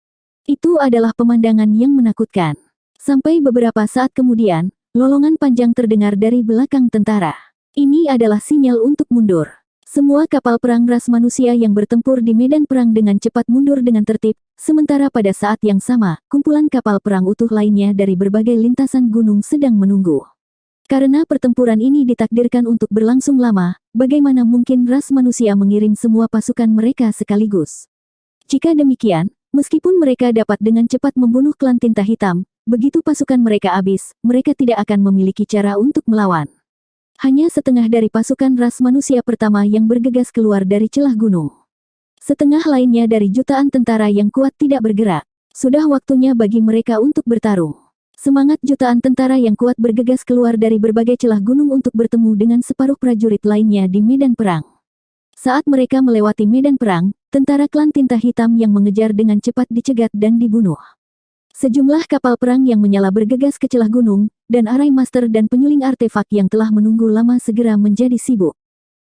Itu adalah pemandangan yang menakutkan. Sampai beberapa saat kemudian, lolongan panjang terdengar dari belakang tentara. Ini adalah sinyal untuk mundur. Semua kapal perang ras manusia yang bertempur di medan perang dengan cepat mundur dengan tertib, sementara pada saat yang sama, kumpulan kapal perang utuh lainnya dari berbagai lintasan gunung sedang menunggu. Karena pertempuran ini ditakdirkan untuk berlangsung lama, bagaimana mungkin ras manusia mengirim semua pasukan mereka sekaligus? Jika demikian, meskipun mereka dapat dengan cepat membunuh klan tinta hitam, begitu pasukan mereka habis, mereka tidak akan memiliki cara untuk melawan. Hanya setengah dari pasukan ras manusia pertama yang bergegas keluar dari celah gunung. Setengah lainnya dari jutaan tentara yang kuat tidak bergerak. Sudah waktunya bagi mereka untuk bertarung. Semangat jutaan tentara yang kuat bergegas keluar dari berbagai celah gunung untuk bertemu dengan separuh prajurit lainnya di medan perang. Saat mereka melewati medan perang, tentara klan tinta hitam yang mengejar dengan cepat dicegat dan dibunuh. Sejumlah kapal perang yang menyala bergegas ke celah gunung, dan arai master dan penyuling artefak yang telah menunggu lama segera menjadi sibuk.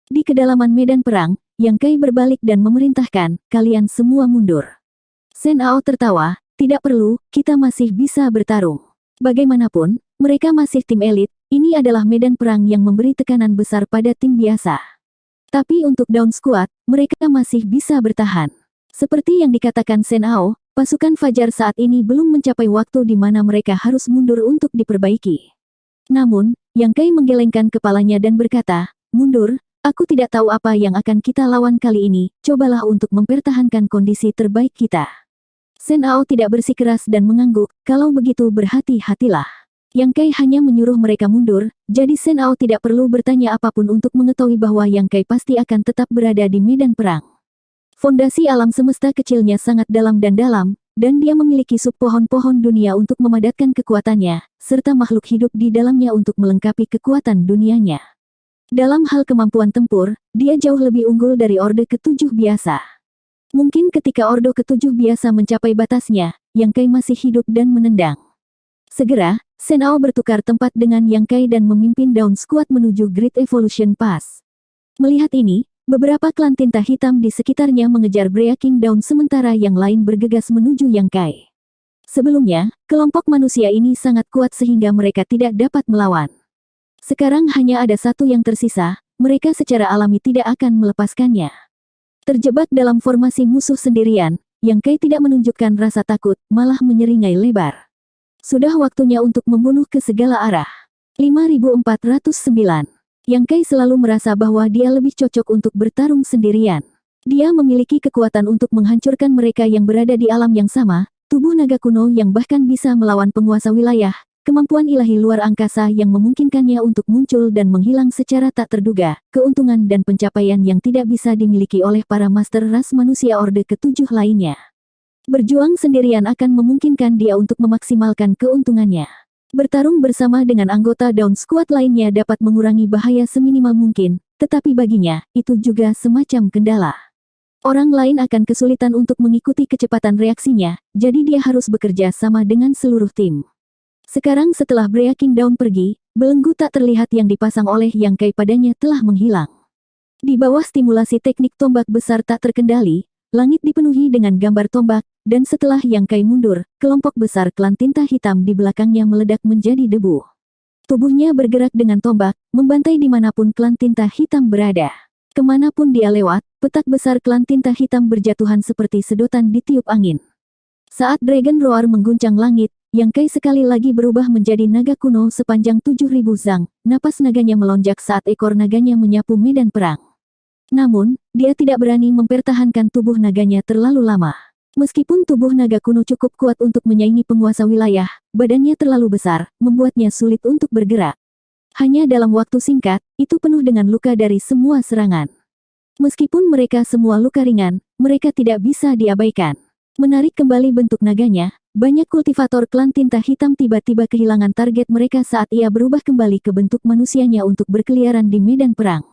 Di kedalaman medan perang, Yang Kai berbalik dan memerintahkan, kalian semua mundur. Shen Ao tertawa, tidak perlu, kita masih bisa bertarung. Bagaimanapun, mereka masih tim elit, ini adalah medan perang yang memberi tekanan besar pada tim biasa. Tapi untuk Dawn Squad, mereka masih bisa bertahan. Seperti yang dikatakan Shen Ao, pasukan Fajar saat ini belum mencapai waktu di mana mereka harus mundur untuk diperbaiki. Namun, Yang Kai menggelengkan kepalanya dan berkata, "Mundur, aku tidak tahu apa yang akan kita lawan kali ini, cobalah untuk mempertahankan kondisi terbaik kita." Sen Ao tidak bersikeras dan mengangguk, "Kalau begitu berhati-hatilah." Yang Kai hanya menyuruh mereka mundur, jadi Sen Ao tidak perlu bertanya apapun untuk mengetahui bahwa Yang Kai pasti akan tetap berada di medan perang. Fondasi alam semesta kecilnya sangat dalam, dan dia memiliki sub pohon-pohon dunia untuk memadatkan kekuatannya, serta makhluk hidup di dalamnya untuk melengkapi kekuatan dunianya. Dalam hal kemampuan tempur, dia jauh lebih unggul dari Orde Ketujuh biasa. Mungkin ketika Orde Ketujuh biasa mencapai batasnya, Yang Kai masih hidup dan menendang. Segera, Sen Ao bertukar tempat dengan Yang Kai dan memimpin Dawn Squad menuju Great Evolution Pass. Melihat ini, beberapa klan tinta hitam di sekitarnya mengejar Breaking Dawn sementara yang lain bergegas menuju Yang Kai. Sebelumnya, kelompok manusia ini sangat kuat sehingga mereka tidak dapat melawan. Sekarang hanya ada satu yang tersisa, mereka secara alami tidak akan melepaskannya. Terjebak dalam formasi musuh sendirian, Yang Kai tidak menunjukkan rasa takut, malah menyeringai lebar. Sudah waktunya untuk membunuh ke segala arah. 5409. Yang Kai selalu merasa bahwa dia lebih cocok untuk bertarung sendirian. Dia memiliki kekuatan untuk menghancurkan mereka yang berada di alam yang sama, tubuh naga kuno yang bahkan bisa melawan penguasa wilayah, kemampuan ilahi luar angkasa yang memungkinkannya untuk muncul dan menghilang secara tak terduga, keuntungan dan pencapaian yang tidak bisa dimiliki oleh para master ras manusia Orde Ketujuh lainnya. Berjuang sendirian akan memungkinkan dia untuk memaksimalkan keuntungannya. Bertarung bersama dengan anggota Dawn Squad lainnya dapat mengurangi bahaya seminimal mungkin, tetapi baginya, itu juga semacam kendala. Orang lain akan kesulitan untuk mengikuti kecepatan reaksinya, jadi dia harus bekerja sama dengan seluruh tim. Sekarang setelah Breaking Dawn pergi, belenggu tak terlihat yang dipasang oleh Yang Kai padanya telah menghilang. Di bawah stimulasi teknik tombak besar tak terkendali, langit dipenuhi dengan gambar tombak, dan setelah Yang Kai mundur, kelompok besar klan tinta hitam di belakangnya meledak menjadi debu. Tubuhnya bergerak dengan tombak, membantai dimanapun klan tinta hitam berada. Kemanapun dia lewat, petak besar klan tinta hitam berjatuhan seperti sedotan ditiup angin. Saat Dragon Roar mengguncang langit, Yang Kai sekali lagi berubah menjadi naga kuno sepanjang 7.000 zang, napas naganya melonjak saat ekor naganya menyapu medan perang. Namun, dia tidak berani mempertahankan tubuh naganya terlalu lama. Meskipun tubuh naga kuno cukup kuat untuk menyaingi penguasa wilayah, badannya terlalu besar, membuatnya sulit untuk bergerak. Hanya dalam waktu singkat, itu penuh dengan luka dari semua serangan. Meskipun mereka semua luka ringan, mereka tidak bisa diabaikan. Menarik kembali bentuk naganya, banyak kultivator klan tinta hitam tiba-tiba kehilangan target mereka saat ia berubah kembali ke bentuk manusianya untuk berkeliaran di medan perang.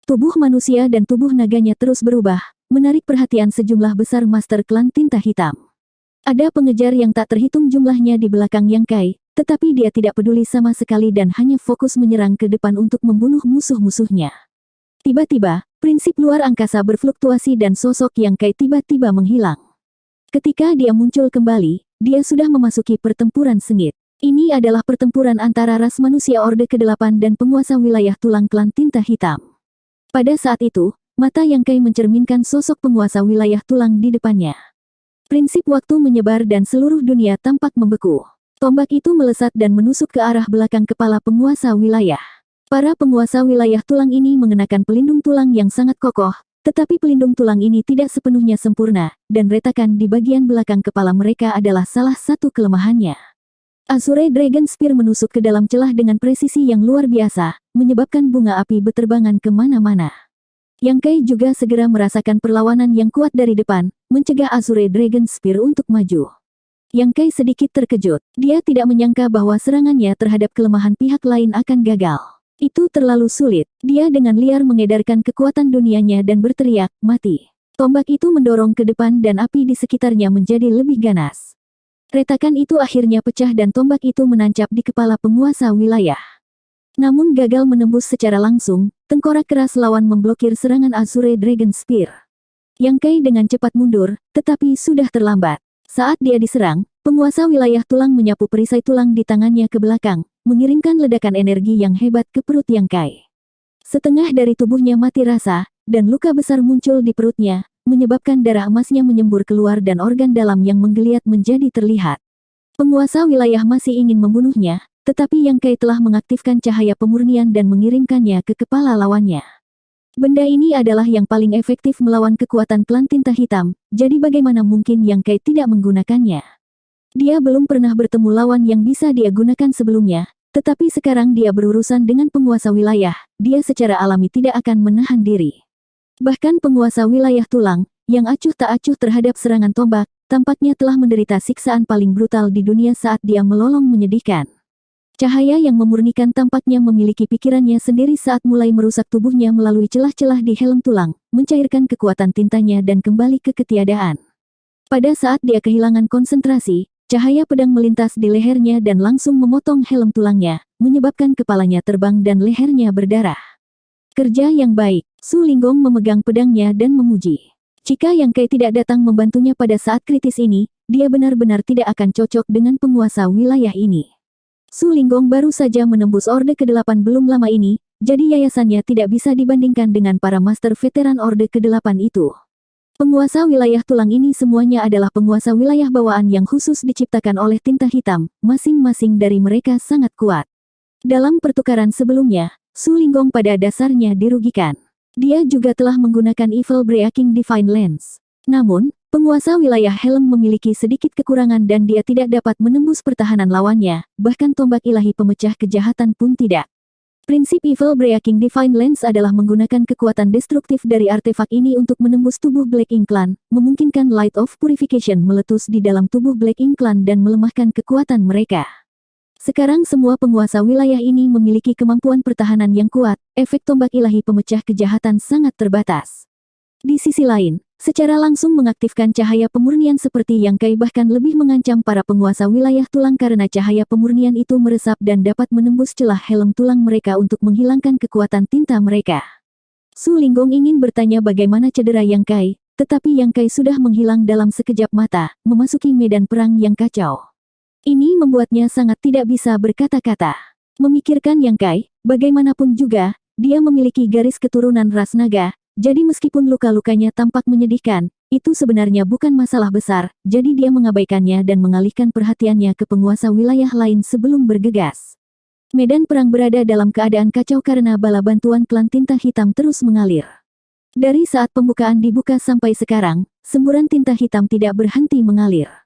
Tubuh manusia dan tubuh naganya terus berubah, menarik perhatian sejumlah besar master klan tinta hitam. Ada pengejar yang tak terhitung jumlahnya di belakang Yang Kai, tetapi dia tidak peduli sama sekali dan hanya fokus menyerang ke depan untuk membunuh musuh-musuhnya. Tiba-tiba, prinsip luar angkasa berfluktuasi dan sosok Yang Kai tiba-tiba menghilang. Ketika dia muncul kembali, dia sudah memasuki pertempuran sengit. Ini adalah pertempuran antara ras manusia Orde ke-8 dan penguasa wilayah tulang klan tinta hitam. Pada saat itu, mata Yang Kai mencerminkan sosok penguasa wilayah tulang di depannya. Prinsip waktu menyebar dan seluruh dunia tampak membeku. Tombak itu melesat dan menusuk ke arah belakang kepala penguasa wilayah. Para penguasa wilayah tulang ini mengenakan pelindung tulang yang sangat kokoh, tetapi pelindung tulang ini tidak sepenuhnya sempurna, dan retakan di bagian belakang kepala mereka adalah salah satu kelemahannya. Azure Dragon Spear menusuk ke dalam celah dengan presisi yang luar biasa, menyebabkan bunga api beterbangan kemana-mana. Yang Kai juga segera merasakan perlawanan yang kuat dari depan, mencegah Azure Dragon Spear untuk maju. Yang Kai sedikit terkejut, dia tidak menyangka bahwa serangannya terhadap kelemahan pihak lain akan gagal. Itu terlalu sulit, dia dengan liar mengedarkan kekuatan dunianya dan berteriak, "Mati!" Tombak itu mendorong ke depan dan api di sekitarnya menjadi lebih ganas. Retakan itu akhirnya pecah dan tombak itu menancap di kepala penguasa wilayah. Namun gagal menembus secara langsung, tengkorak keras lawan memblokir serangan Azure Dragon Spear. Yang Kai dengan cepat mundur, tetapi sudah terlambat. Saat dia diserang, penguasa wilayah tulang menyapu perisai tulang di tangannya ke belakang, mengirimkan ledakan energi yang hebat ke perut Yang Kai. Setengah dari tubuhnya mati rasa, dan luka besar muncul di perutnya, menyebabkan darah emasnya menyembur keluar dan organ dalam yang menggeliat menjadi terlihat. Penguasa wilayah masih ingin membunuhnya, tetapi Yang Kai telah mengaktifkan cahaya pemurnian dan mengirimkannya ke kepala lawannya. Benda ini adalah yang paling efektif melawan kekuatan klan tinta hitam, jadi bagaimana mungkin Yang Kai tidak menggunakannya? Dia belum pernah bertemu lawan yang bisa dia gunakan sebelumnya, tetapi sekarang dia berurusan dengan penguasa wilayah, dia secara alami tidak akan menahan diri. Bahkan penguasa wilayah tulang, yang acuh tak acuh terhadap serangan tombak, tampaknya telah menderita siksaan paling brutal di dunia saat dia melolong menyedihkan. Cahaya yang memurnikan tampaknya memiliki pikirannya sendiri saat mulai merusak tubuhnya melalui celah-celah di helm tulang, mencairkan kekuatan tintanya dan kembali ke ketiadaan. Pada saat dia kehilangan konsentrasi, cahaya pedang melintas di lehernya dan langsung memotong helm tulangnya, menyebabkan kepalanya terbang dan lehernya berdarah. Kerja yang baik, Su Linggong memegang pedangnya dan memuji. Jika Yang Kai tidak datang membantunya pada saat kritis ini, dia benar-benar tidak akan cocok dengan penguasa wilayah ini. Su Linggong baru saja menembus Orde ke-8 belum lama ini, jadi yayasannya tidak bisa dibandingkan dengan para master veteran Orde ke-8 itu. Penguasa wilayah tulang ini semuanya adalah penguasa wilayah bawaan yang khusus diciptakan oleh tinta hitam, masing-masing dari mereka sangat kuat. Dalam pertukaran sebelumnya, Su Linggong pada dasarnya dirugikan. Dia juga telah menggunakan Evil Breaking Divine Lens. Namun, penguasa wilayah Helm memiliki sedikit kekurangan dan dia tidak dapat menembus pertahanan lawannya, bahkan tombak ilahi pemecah kejahatan pun tidak. Prinsip Evil Breaking Divine Lens adalah menggunakan kekuatan destruktif dari artefak ini untuk menembus tubuh Black Ink Clan, memungkinkan Light of Purification meletus di dalam tubuh Black Ink Clan dan melemahkan kekuatan mereka. Sekarang semua penguasa wilayah ini memiliki kemampuan pertahanan yang kuat, efek tombak ilahi pemecah kejahatan sangat terbatas. Di sisi lain, secara langsung mengaktifkan cahaya pemurnian seperti Yang Kai bahkan lebih mengancam para penguasa wilayah tulang karena cahaya pemurnian itu meresap dan dapat menembus celah helm tulang mereka untuk menghilangkan kekuatan tinta mereka. Su Linggong ingin bertanya bagaimana cedera Yang Kai, tetapi Yang Kai sudah menghilang dalam sekejap mata, memasuki medan perang yang kacau. Ini membuatnya sangat tidak bisa berkata-kata. Memikirkan Yang Kai, bagaimanapun juga, dia memiliki garis keturunan ras naga, jadi meskipun luka-lukanya tampak menyedihkan, itu sebenarnya bukan masalah besar, jadi dia mengabaikannya dan mengalihkan perhatiannya ke penguasa wilayah lain sebelum bergegas. Medan perang berada dalam keadaan kacau karena bala bantuan klan tinta hitam terus mengalir. Dari saat pembukaan dibuka sampai sekarang, semburan tinta hitam tidak berhenti mengalir.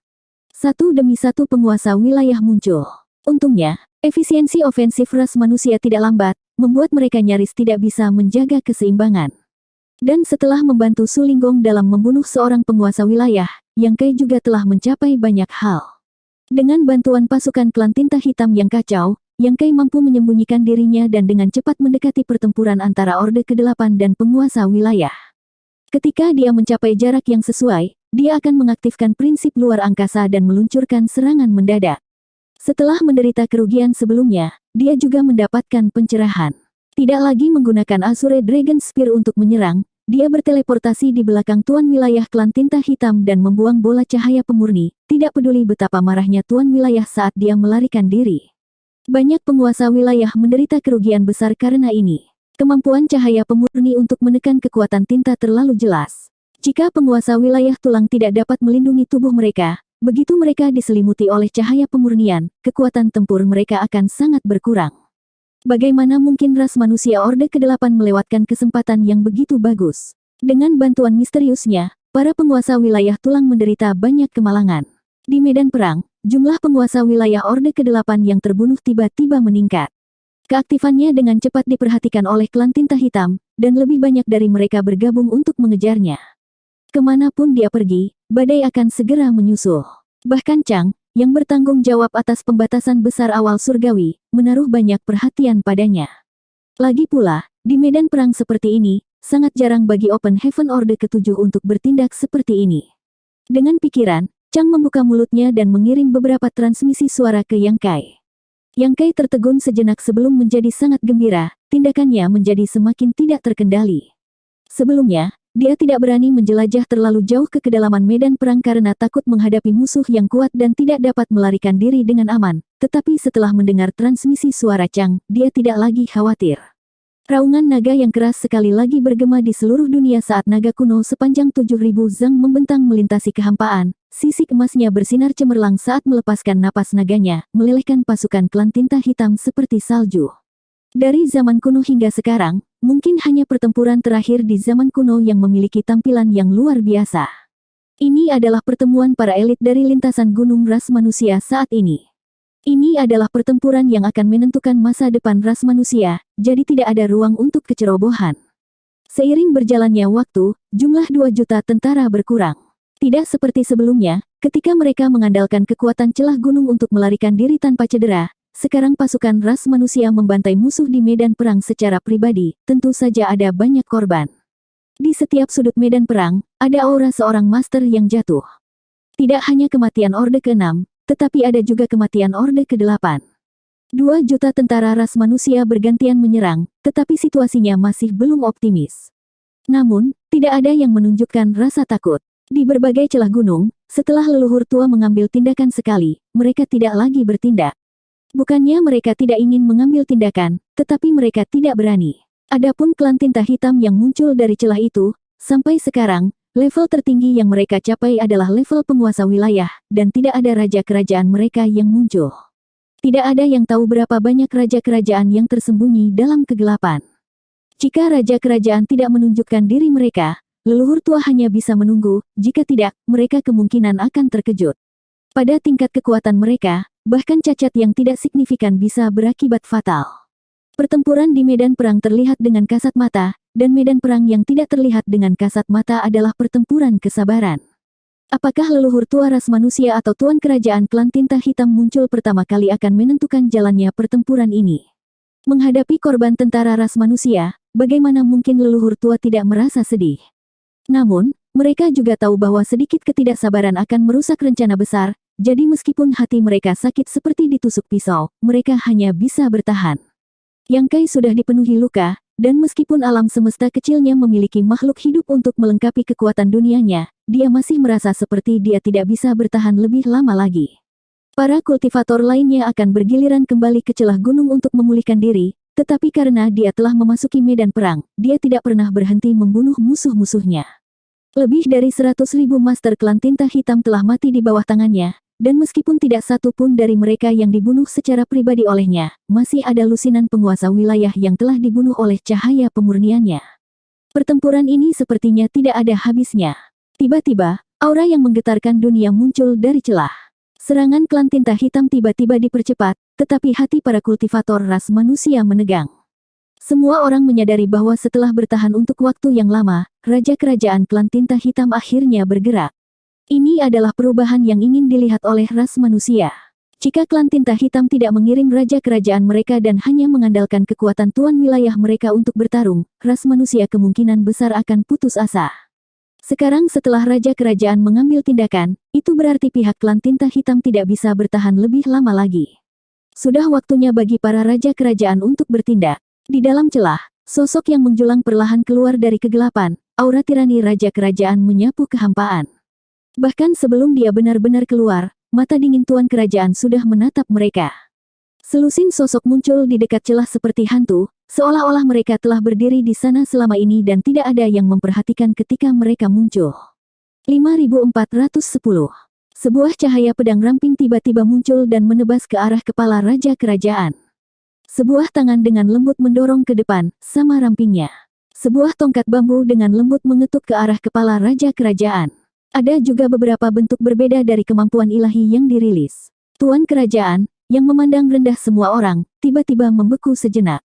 Satu demi satu penguasa wilayah muncul. Untungnya, efisiensi ofensif ras manusia tidak lambat, membuat mereka nyaris tidak bisa menjaga keseimbangan. Dan setelah membantu Su Linggong dalam membunuh seorang penguasa wilayah, Yang Kai juga telah mencapai banyak hal. Dengan bantuan pasukan klan tinta hitam yang kacau, Yang Kai mampu menyembunyikan dirinya dan dengan cepat mendekati pertempuran antara Orde ke-8 dan penguasa wilayah. Ketika dia mencapai jarak yang sesuai, dia akan mengaktifkan prinsip luar angkasa dan meluncurkan serangan mendadak. Setelah menderita kerugian sebelumnya, dia juga mendapatkan pencerahan. Tidak lagi menggunakan Azure Dragon Spear untuk menyerang, dia berteleportasi di belakang tuan wilayah klan tinta hitam dan membuang bola cahaya pemurni, tidak peduli betapa marahnya tuan wilayah saat dia melarikan diri. Banyak penguasa wilayah menderita kerugian besar karena ini. Kemampuan cahaya pemurni untuk menekan kekuatan tinta terlalu jelas. Jika penguasa wilayah tulang tidak dapat melindungi tubuh mereka, begitu mereka diselimuti oleh cahaya pemurnian, kekuatan tempur mereka akan sangat berkurang. Bagaimana mungkin ras manusia Orde ke-8 melewatkan kesempatan yang begitu bagus? Dengan bantuan misteriusnya, para penguasa wilayah tulang menderita banyak kemalangan. Di medan perang, jumlah penguasa wilayah Orde ke-8 yang terbunuh tiba-tiba meningkat. Keaktifannya dengan cepat diperhatikan oleh klan tinta hitam, dan lebih banyak dari mereka bergabung untuk mengejarnya. Kemanapun dia pergi, badai akan segera menyusul. Bahkan Chang, yang bertanggung jawab atas pembatasan besar awal surgawi, menaruh banyak perhatian padanya. Lagi pula, di medan perang seperti ini, sangat jarang bagi Open Heaven Orde ke-7 untuk bertindak seperti ini. Dengan pikiran, Chang membuka mulutnya dan mengirim beberapa transmisi suara ke Yang Kai. Yang Kai tertegun sejenak sebelum menjadi sangat gembira, tindakannya menjadi semakin tidak terkendali. Sebelumnya, dia tidak berani menjelajah terlalu jauh ke kedalaman medan perang karena takut menghadapi musuh yang kuat dan tidak dapat melarikan diri dengan aman, tetapi setelah mendengar transmisi suara Chang, dia tidak lagi khawatir. Raungan naga yang keras sekali lagi bergema di seluruh dunia saat naga kuno sepanjang 7.000 zang membentang melintasi kehampaan. Sisik emasnya bersinar cemerlang saat melepaskan napas naganya, melelehkan pasukan klan tinta hitam seperti salju. Dari zaman kuno hingga sekarang, mungkin hanya pertempuran terakhir di zaman kuno yang memiliki tampilan yang luar biasa. Ini adalah pertemuan para elit dari lintasan gunung ras manusia saat ini. Ini adalah pertempuran yang akan menentukan masa depan ras manusia, jadi tidak ada ruang untuk kecerobohan. Seiring berjalannya waktu, jumlah 2 juta tentara berkurang. Tidak seperti sebelumnya, ketika mereka mengandalkan kekuatan celah gunung untuk melarikan diri tanpa cedera, sekarang pasukan ras manusia membantai musuh di medan perang secara pribadi, tentu saja ada banyak korban. Di setiap sudut medan perang, ada aura seorang master yang jatuh. Tidak hanya kematian Orde ke-6, tetapi ada juga kematian Orde ke-8. 2 juta tentara ras manusia bergantian menyerang, tetapi situasinya masih belum optimis. Namun, tidak ada yang menunjukkan rasa takut. Di berbagai celah gunung, setelah leluhur tua mengambil tindakan sekali, mereka tidak lagi bertindak. Bukannya mereka tidak ingin mengambil tindakan, tetapi mereka tidak berani. Adapun klan tinta hitam yang muncul dari celah itu, sampai sekarang, level tertinggi yang mereka capai adalah level penguasa wilayah, dan tidak ada raja kerajaan mereka yang muncul. Tidak ada yang tahu berapa banyak raja kerajaan yang tersembunyi dalam kegelapan. Jika raja kerajaan tidak menunjukkan diri mereka, leluhur tua hanya bisa menunggu, jika tidak, mereka kemungkinan akan terkejut. Pada tingkat kekuatan mereka, bahkan cacat yang tidak signifikan bisa berakibat fatal. Pertempuran di medan perang terlihat dengan kasat mata, dan medan perang yang tidak terlihat dengan kasat mata adalah pertempuran kesabaran. Apakah leluhur tua ras manusia atau tuan kerajaan klan tinta hitam muncul pertama kali akan menentukan jalannya pertempuran ini? Menghadapi korban tentara ras manusia, bagaimana mungkin leluhur tua tidak merasa sedih? Namun, mereka juga tahu bahwa sedikit ketidaksabaran akan merusak rencana besar, jadi meskipun hati mereka sakit seperti ditusuk pisau, mereka hanya bisa bertahan. Yang Kai sudah dipenuhi luka, dan meskipun alam semesta kecilnya memiliki makhluk hidup untuk melengkapi kekuatan dunianya, dia masih merasa seperti dia tidak bisa bertahan lebih lama lagi. Para kultivator lainnya akan bergiliran kembali ke celah gunung untuk memulihkan diri, tetapi karena dia telah memasuki medan perang, dia tidak pernah berhenti membunuh musuh-musuhnya. Lebih dari 100.000 master klan tinta hitam telah mati di bawah tangannya, dan meskipun tidak satu pun dari mereka yang dibunuh secara pribadi olehnya, masih ada lusinan penguasa wilayah yang telah dibunuh oleh cahaya pemurniannya. Pertempuran ini sepertinya tidak ada habisnya. Tiba-tiba, aura yang menggetarkan dunia muncul dari celah. Serangan klan tinta hitam tiba-tiba dipercepat, tetapi hati para kultivator ras manusia menegang. Semua orang menyadari bahwa setelah bertahan untuk waktu yang lama, raja kerajaan klan tinta hitam akhirnya bergerak. Ini adalah perubahan yang ingin dilihat oleh ras manusia. Jika klan tinta hitam tidak mengirim raja kerajaan mereka dan hanya mengandalkan kekuatan tuan wilayah mereka untuk bertarung, ras manusia kemungkinan besar akan putus asa. Sekarang setelah raja kerajaan mengambil tindakan, itu berarti pihak klan tinta hitam tidak bisa bertahan lebih lama lagi. Sudah waktunya bagi para raja kerajaan untuk bertindak. Di dalam celah, sosok yang menjulang perlahan keluar dari kegelapan, aura tirani raja kerajaan menyapu kehampaan. Bahkan sebelum dia benar-benar keluar, mata dingin tuan kerajaan sudah menatap mereka. Selusin sosok muncul di dekat celah seperti hantu, seolah-olah mereka telah berdiri di sana selama ini dan tidak ada yang memperhatikan ketika mereka muncul. 5410. Sebuah cahaya pedang ramping tiba-tiba muncul dan menebas ke arah kepala raja kerajaan. Sebuah tangan dengan lembut mendorong ke depan, sama rampingnya. Sebuah tongkat bambu dengan lembut mengetuk ke arah kepala raja kerajaan. Ada juga beberapa bentuk berbeda dari kemampuan ilahi yang dirilis. Tuan kerajaan, yang memandang rendah semua orang, tiba-tiba membeku sejenak.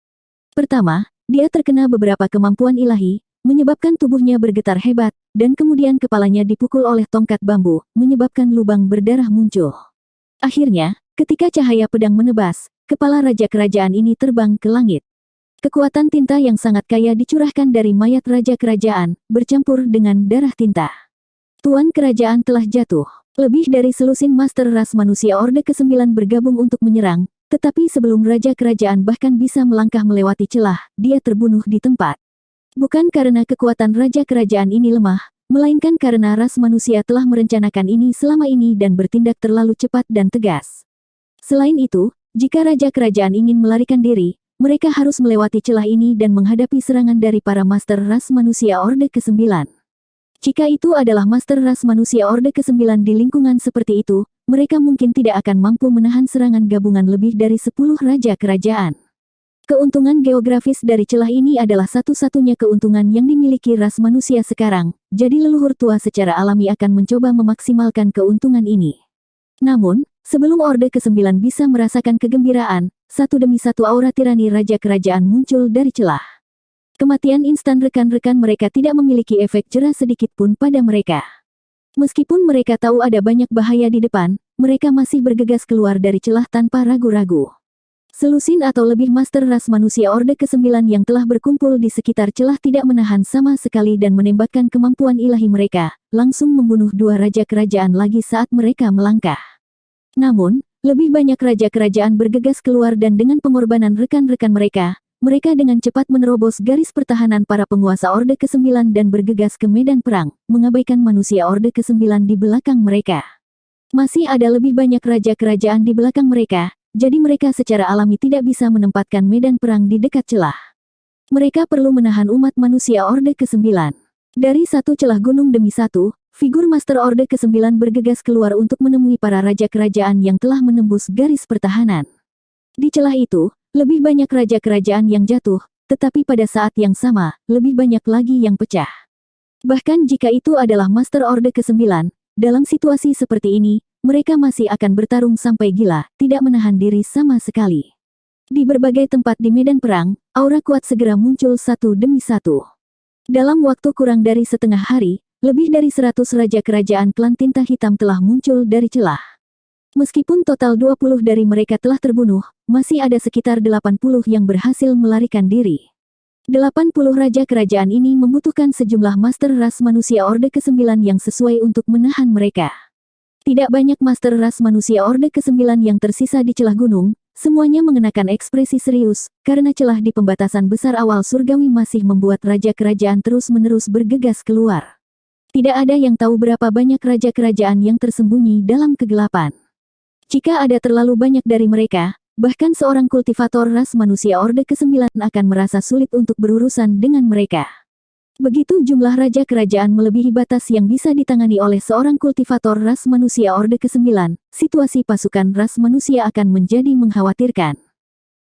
Pertama, dia terkena beberapa kemampuan ilahi, menyebabkan tubuhnya bergetar hebat, dan kemudian kepalanya dipukul oleh tongkat bambu, menyebabkan lubang berdarah muncul. Akhirnya, ketika cahaya pedang menebas, kepala raja kerajaan ini terbang ke langit. Kekuatan tinta yang sangat kaya dicurahkan dari mayat raja kerajaan, bercampur dengan darah tinta. Tuan kerajaan telah jatuh. Lebih dari selusin master ras manusia Orde ke-9 bergabung untuk menyerang, tetapi sebelum raja kerajaan bahkan bisa melangkah melewati celah, dia terbunuh di tempat. Bukan karena kekuatan raja kerajaan ini lemah, melainkan karena ras manusia telah merencanakan ini selama ini dan bertindak terlalu cepat dan tegas. Selain itu, jika raja kerajaan ingin melarikan diri, mereka harus melewati celah ini dan menghadapi serangan dari para master ras manusia Orde ke-9. Jika itu adalah master ras manusia Orde ke-9 di lingkungan seperti itu, mereka mungkin tidak akan mampu menahan serangan gabungan lebih dari 10 raja kerajaan. Keuntungan geografis dari celah ini adalah satu-satunya keuntungan yang dimiliki ras manusia sekarang, jadi leluhur tua secara alami akan mencoba memaksimalkan keuntungan ini. Namun, sebelum Orde ke-9 bisa merasakan kegembiraan, satu demi satu aura tirani raja kerajaan muncul dari celah. Kematian instan rekan-rekan mereka tidak memiliki efek jera sedikit pun pada mereka. Meskipun mereka tahu ada banyak bahaya di depan, mereka masih bergegas keluar dari celah tanpa ragu-ragu. Selusin atau lebih master ras manusia Orde ke-9 yang telah berkumpul di sekitar celah tidak menahan sama sekali dan menembakkan kemampuan ilahi mereka, langsung membunuh dua raja kerajaan lagi saat mereka melangkah. Namun, lebih banyak raja kerajaan bergegas keluar dan dengan pengorbanan rekan-rekan mereka dengan cepat menerobos garis pertahanan para penguasa Orde ke-9 dan bergegas ke medan perang, mengabaikan manusia Orde ke-9 di belakang mereka. Masih ada lebih banyak raja kerajaan di belakang mereka, jadi mereka secara alami tidak bisa menempatkan medan perang di dekat celah. Mereka perlu menahan umat manusia Orde ke-9. Dari satu celah gunung demi satu, figur Master Orde ke-9 bergegas keluar untuk menemui para raja kerajaan yang telah menembus garis pertahanan. Di celah itu, lebih banyak raja kerajaan yang jatuh, tetapi pada saat yang sama, lebih banyak lagi yang pecah. Bahkan jika itu adalah Master Orde ke-9, dalam situasi seperti ini, mereka masih akan bertarung sampai gila, tidak menahan diri sama sekali. Di berbagai tempat di medan perang, aura kuat segera muncul satu demi satu. Dalam waktu kurang dari setengah hari, lebih dari 100 raja kerajaan klan tinta hitam telah muncul dari celah. Meskipun total 20 dari mereka telah terbunuh, masih ada sekitar 80 yang berhasil melarikan diri. 80 raja kerajaan ini membutuhkan sejumlah master ras manusia Orde ke-9 yang sesuai untuk menahan mereka. Tidak banyak master ras manusia Orde ke-9 yang tersisa di celah gunung, semuanya mengenakan ekspresi serius, karena celah di pembatasan besar awal surgawi masih membuat raja kerajaan terus-menerus bergegas keluar. Tidak ada yang tahu berapa banyak raja kerajaan yang tersembunyi dalam kegelapan. Jika ada terlalu banyak dari mereka, bahkan seorang kultivator ras manusia Orde ke-9 akan merasa sulit untuk berurusan dengan mereka. Begitu jumlah raja kerajaan melebihi batas yang bisa ditangani oleh seorang kultivator ras manusia Orde ke-9, situasi pasukan ras manusia akan menjadi mengkhawatirkan.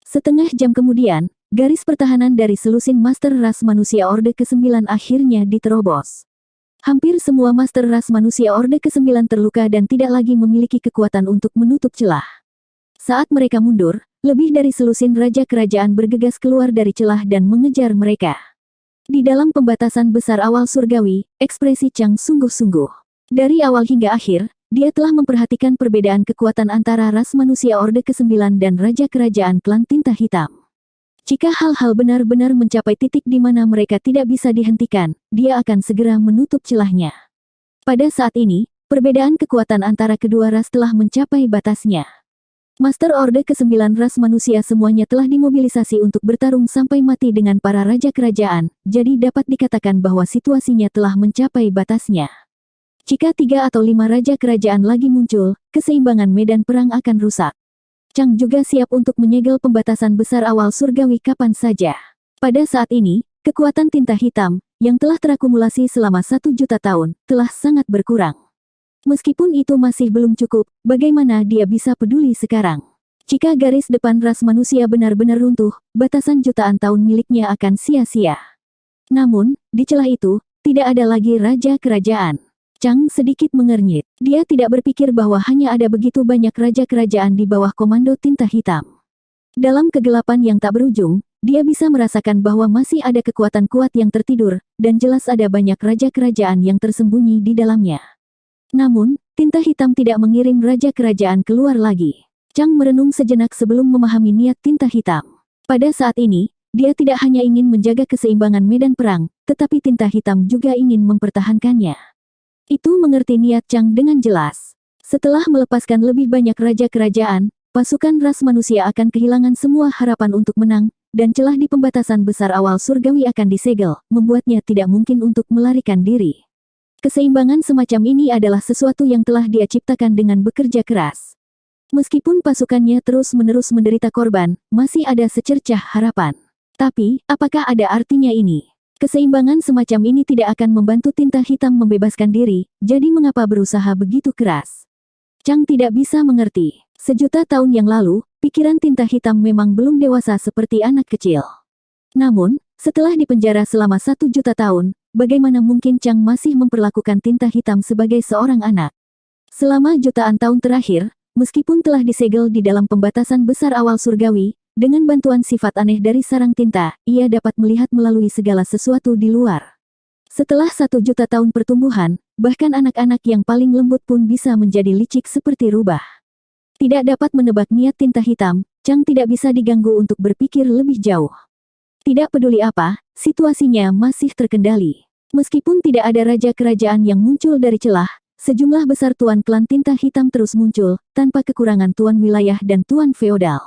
Setengah jam kemudian, garis pertahanan dari selusin master ras manusia Orde ke-9 akhirnya diterobos. Hampir semua master ras manusia Orde ke-9 terluka dan tidak lagi memiliki kekuatan untuk menutup celah. Saat mereka mundur, lebih dari selusin raja kerajaan bergegas keluar dari celah dan mengejar mereka. Di dalam pembatasan besar awal surgawi, ekspresi Chang sungguh-sungguh. Dari awal hingga akhir, dia telah memperhatikan perbedaan kekuatan antara ras manusia Orde ke-9 dan raja kerajaan klan tinta hitam. Jika hal-hal benar-benar mencapai titik di mana mereka tidak bisa dihentikan, dia akan segera menutup celahnya. Pada saat ini, perbedaan kekuatan antara kedua ras telah mencapai batasnya. Master Orde ke-9 ras manusia semuanya telah dimobilisasi untuk bertarung sampai mati dengan para raja kerajaan, jadi dapat dikatakan bahwa situasinya telah mencapai batasnya. Jika 3 atau 5 raja kerajaan lagi muncul, keseimbangan medan perang akan rusak. Chang juga siap untuk menyegel pembatasan besar awal surgawi kapan saja. Pada saat ini, kekuatan tinta hitam, yang telah terakumulasi selama 1 juta tahun, telah sangat berkurang. Meskipun itu masih belum cukup, bagaimana dia bisa peduli sekarang? Jika garis depan ras manusia benar-benar runtuh, batasan jutaan tahun miliknya akan sia-sia. Namun, di celah itu, tidak ada lagi raja kerajaan. Chang sedikit mengernyit. Dia tidak berpikir bahwa hanya ada begitu banyak raja kerajaan di bawah komando tinta hitam. Dalam kegelapan yang tak berujung, dia bisa merasakan bahwa masih ada kekuatan kuat yang tertidur, dan jelas ada banyak raja kerajaan yang tersembunyi di dalamnya. Namun, tinta hitam tidak mengirim raja kerajaan keluar lagi. Chang merenung sejenak sebelum memahami niat tinta hitam. Pada saat ini, dia tidak hanya ingin menjaga keseimbangan medan perang, tetapi tinta hitam juga ingin mempertahankannya. Itu mengerti niat Chang dengan jelas. Setelah melepaskan lebih banyak raja kerajaan, pasukan ras manusia akan kehilangan semua harapan untuk menang, dan celah di pembatasan besar awal surgawi akan disegel, membuatnya tidak mungkin untuk melarikan diri. Keseimbangan semacam ini adalah sesuatu yang telah dia ciptakan dengan bekerja keras. Meskipun pasukannya terus-menerus menderita korban, masih ada secercah harapan. Tapi, apakah ada artinya ini? Keseimbangan semacam ini tidak akan membantu tinta hitam membebaskan diri, jadi mengapa berusaha begitu keras? Chang tidak bisa mengerti. Sejuta tahun yang lalu, pikiran tinta hitam memang belum dewasa seperti anak kecil. Namun, setelah dipenjara selama 1 juta tahun, bagaimana mungkin Chang masih memperlakukan tinta hitam sebagai seorang anak? Selama jutaan tahun terakhir, meskipun telah disegel di dalam pembatasan besar awal surgawi, dengan bantuan sifat aneh dari sarang tinta, ia dapat melihat melalui segala sesuatu di luar. Setelah 1 juta tahun pertumbuhan, bahkan anak-anak yang paling lembut pun bisa menjadi licik seperti rubah. Tidak dapat menebak niat tinta hitam, Chang tidak bisa diganggu untuk berpikir lebih jauh. Tidak peduli apa, situasinya masih terkendali. Meskipun tidak ada raja kerajaan yang muncul dari celah, sejumlah besar tuan klan tinta hitam terus muncul, tanpa kekurangan tuan wilayah dan tuan feodal.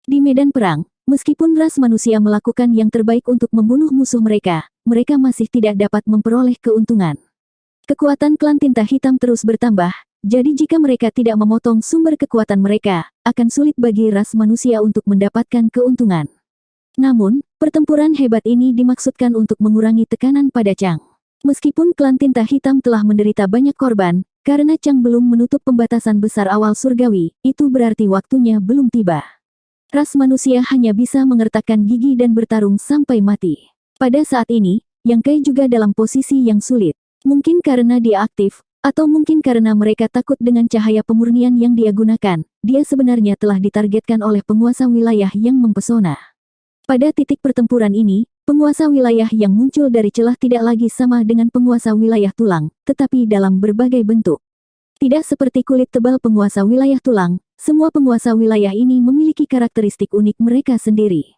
Di medan perang, meskipun ras manusia melakukan yang terbaik untuk membunuh musuh mereka masih tidak dapat memperoleh keuntungan. Kekuatan klan tinta hitam terus bertambah, jadi jika mereka tidak memotong sumber kekuatan mereka, akan sulit bagi ras manusia untuk mendapatkan keuntungan. Namun, pertempuran hebat ini dimaksudkan untuk mengurangi tekanan pada Chang. Meskipun klan tinta hitam telah menderita banyak korban, karena Chang belum menutup pembatasan besar awal surgawi, itu berarti waktunya belum tiba. Ras manusia hanya bisa mengertakkan gigi dan bertarung sampai mati. Pada saat ini, Yang Kai juga dalam posisi yang sulit. Mungkin karena dia aktif, atau mungkin karena mereka takut dengan cahaya pemurnian yang dia gunakan, dia sebenarnya telah ditargetkan oleh penguasa wilayah yang mempesona. Pada titik pertempuran ini, penguasa wilayah yang muncul dari celah tidak lagi sama dengan penguasa wilayah tulang, tetapi dalam berbagai bentuk. Tidak seperti kulit tebal penguasa wilayah tulang, semua penguasa wilayah ini memiliki karakteristik unik mereka sendiri.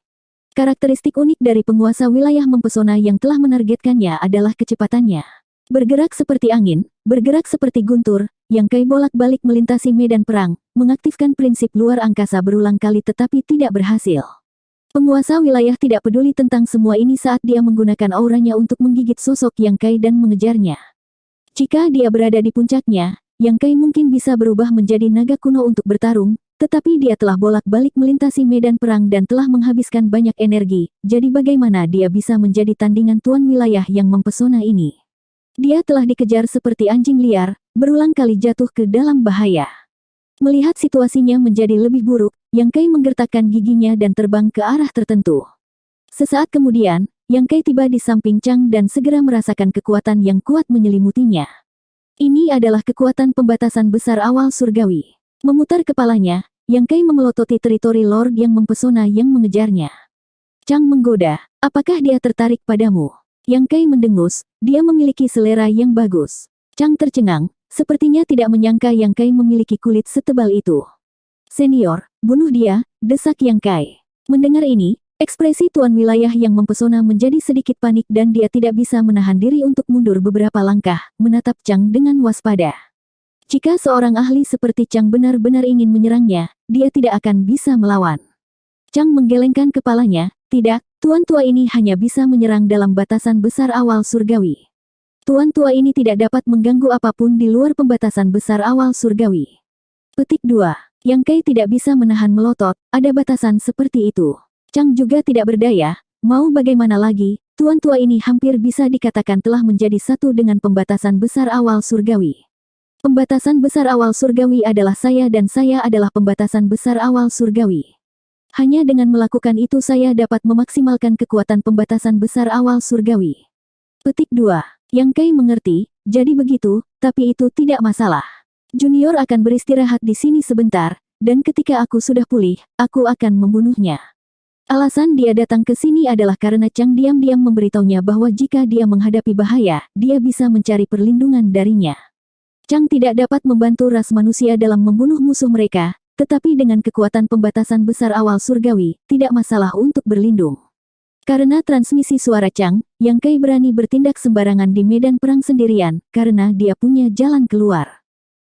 Karakteristik unik dari penguasa wilayah mempesona yang telah menargetkannya adalah kecepatannya. Bergerak seperti angin, bergerak seperti guntur, Yang Kai bolak-balik melintasi medan perang, mengaktifkan prinsip luar angkasa berulang kali tetapi tidak berhasil. Penguasa wilayah tidak peduli tentang semua ini saat dia menggunakan auranya untuk menggigit sosok Yang Kai dan mengejarnya. Jika dia berada di puncaknya, Yang Kai mungkin bisa berubah menjadi naga kuno untuk bertarung, tetapi dia telah bolak-balik melintasi medan perang dan telah menghabiskan banyak energi, jadi bagaimana dia bisa menjadi tandingan tuan wilayah yang mempesona ini? Dia telah dikejar seperti anjing liar, berulang kali jatuh ke dalam bahaya. Melihat situasinya menjadi lebih buruk, Yang Kai menggertakkan giginya dan terbang ke arah tertentu. Sesaat kemudian, Yang Kai tiba di samping Chang dan segera merasakan kekuatan yang kuat menyelimutinya. Ini adalah kekuatan pembatasan besar awal surgawi. Memutar kepalanya, Yang Kai memelototi teritori Lord yang mempesona yang mengejarnya. Chang menggoda, apakah dia tertarik padamu? Yang Kai mendengus, dia memiliki selera yang bagus. Chang tercengang, sepertinya tidak menyangka Yang Kai memiliki kulit setebal itu. Senior, bunuh dia, desak Yang Kai. Mendengar ini, ekspresi tuan wilayah yang mempesona menjadi sedikit panik dan dia tidak bisa menahan diri untuk mundur beberapa langkah, menatap Chang dengan waspada. Jika seorang ahli seperti Chang benar-benar ingin menyerangnya, dia tidak akan bisa melawan. Chang menggelengkan kepalanya, tidak, tuan tua ini hanya bisa menyerang dalam batasan besar awal surgawi. Tuan tua ini tidak dapat mengganggu apapun di luar pembatasan besar awal surgawi. Petik 2. Yang Kai tidak bisa menahan melotot, ada batasan seperti itu. Chang juga tidak berdaya, mau bagaimana lagi, tuan tua ini hampir bisa dikatakan telah menjadi satu dengan pembatasan besar awal surgawi. Pembatasan besar awal surgawi adalah saya dan saya adalah pembatasan besar awal surgawi. Hanya dengan melakukan itu saya dapat memaksimalkan kekuatan pembatasan besar awal surgawi. Petik 2. Yang Kai mengerti, jadi begitu, tapi itu tidak masalah. Junior akan beristirahat di sini sebentar, dan ketika aku sudah pulih, aku akan membunuhnya. Alasan dia datang ke sini adalah karena Chang diam-diam memberitahunya bahwa jika dia menghadapi bahaya, dia bisa mencari perlindungan darinya. Chang tidak dapat membantu ras manusia dalam membunuh musuh mereka, tetapi dengan kekuatan pembatasan besar awal surgawi, tidak masalah untuk berlindung. Karena transmisi suara Chang, Yang Kai berani bertindak sembarangan di medan perang sendirian, karena dia punya jalan keluar.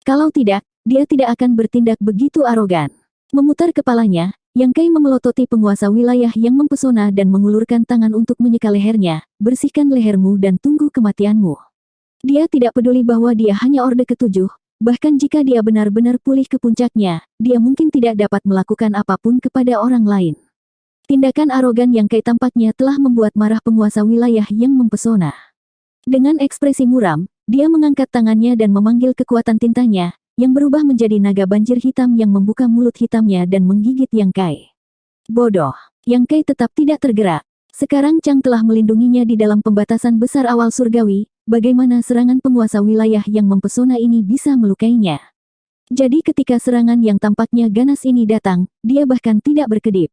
Kalau tidak, dia tidak akan bertindak begitu arogan. Memutar kepalanya, Yang Kai memelototi penguasa wilayah yang mempesona dan mengulurkan tangan untuk menyeka lehernya, bersihkan lehermu dan tunggu kematianmu. Dia tidak peduli bahwa dia hanya orde ke-7, Bahkan jika dia benar-benar pulih ke puncaknya, dia mungkin tidak dapat melakukan apapun kepada orang lain. Tindakan arogan Yang Kai tampaknya telah membuat marah penguasa wilayah yang mempesona. Dengan ekspresi muram, dia mengangkat tangannya dan memanggil kekuatan tintanya, yang berubah menjadi naga banjir hitam yang membuka mulut hitamnya dan menggigit Yang Kai. Bodoh. Yang Kai tetap tidak tergerak. Sekarang Chang telah melindunginya di dalam pembatasan besar awal surgawi, bagaimana serangan penguasa wilayah yang mempesona ini bisa melukainya. Jadi ketika serangan yang tampaknya ganas ini datang, dia bahkan tidak berkedip.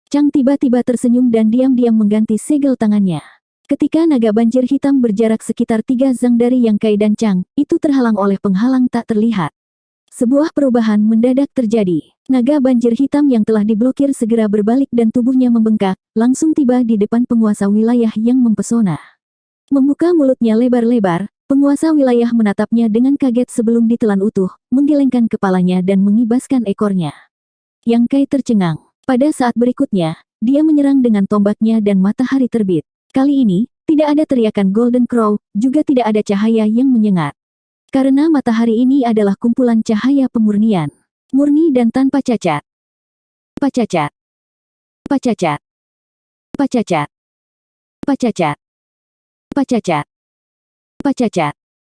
Chang tiba-tiba tersenyum dan diam-diam mengganti segel tangannya. Ketika naga banjir hitam berjarak sekitar 3 zang dari Yang Kai dan Chang, itu terhalang oleh penghalang tak terlihat. Sebuah perubahan mendadak terjadi. Naga banjir hitam yang telah diblokir segera berbalik dan tubuhnya membengkak, langsung tiba di depan penguasa wilayah yang mempesona. Membuka mulutnya lebar-lebar, penguasa wilayah menatapnya dengan kaget sebelum ditelan utuh, menggelengkan kepalanya dan mengibaskan ekornya. Yang Kai tercengang. Pada saat berikutnya, dia menyerang dengan tombaknya dan matahari terbit. Kali ini, tidak ada teriakan Golden Crow, juga tidak ada cahaya yang menyengat. Karena matahari ini adalah kumpulan cahaya pemurnian. Murni dan tanpa cacat. Tanpa cacat. Tanpa cacat. Tanpa cacat. Tanpa cacat. Tanpa cacat. Tanpa cacat.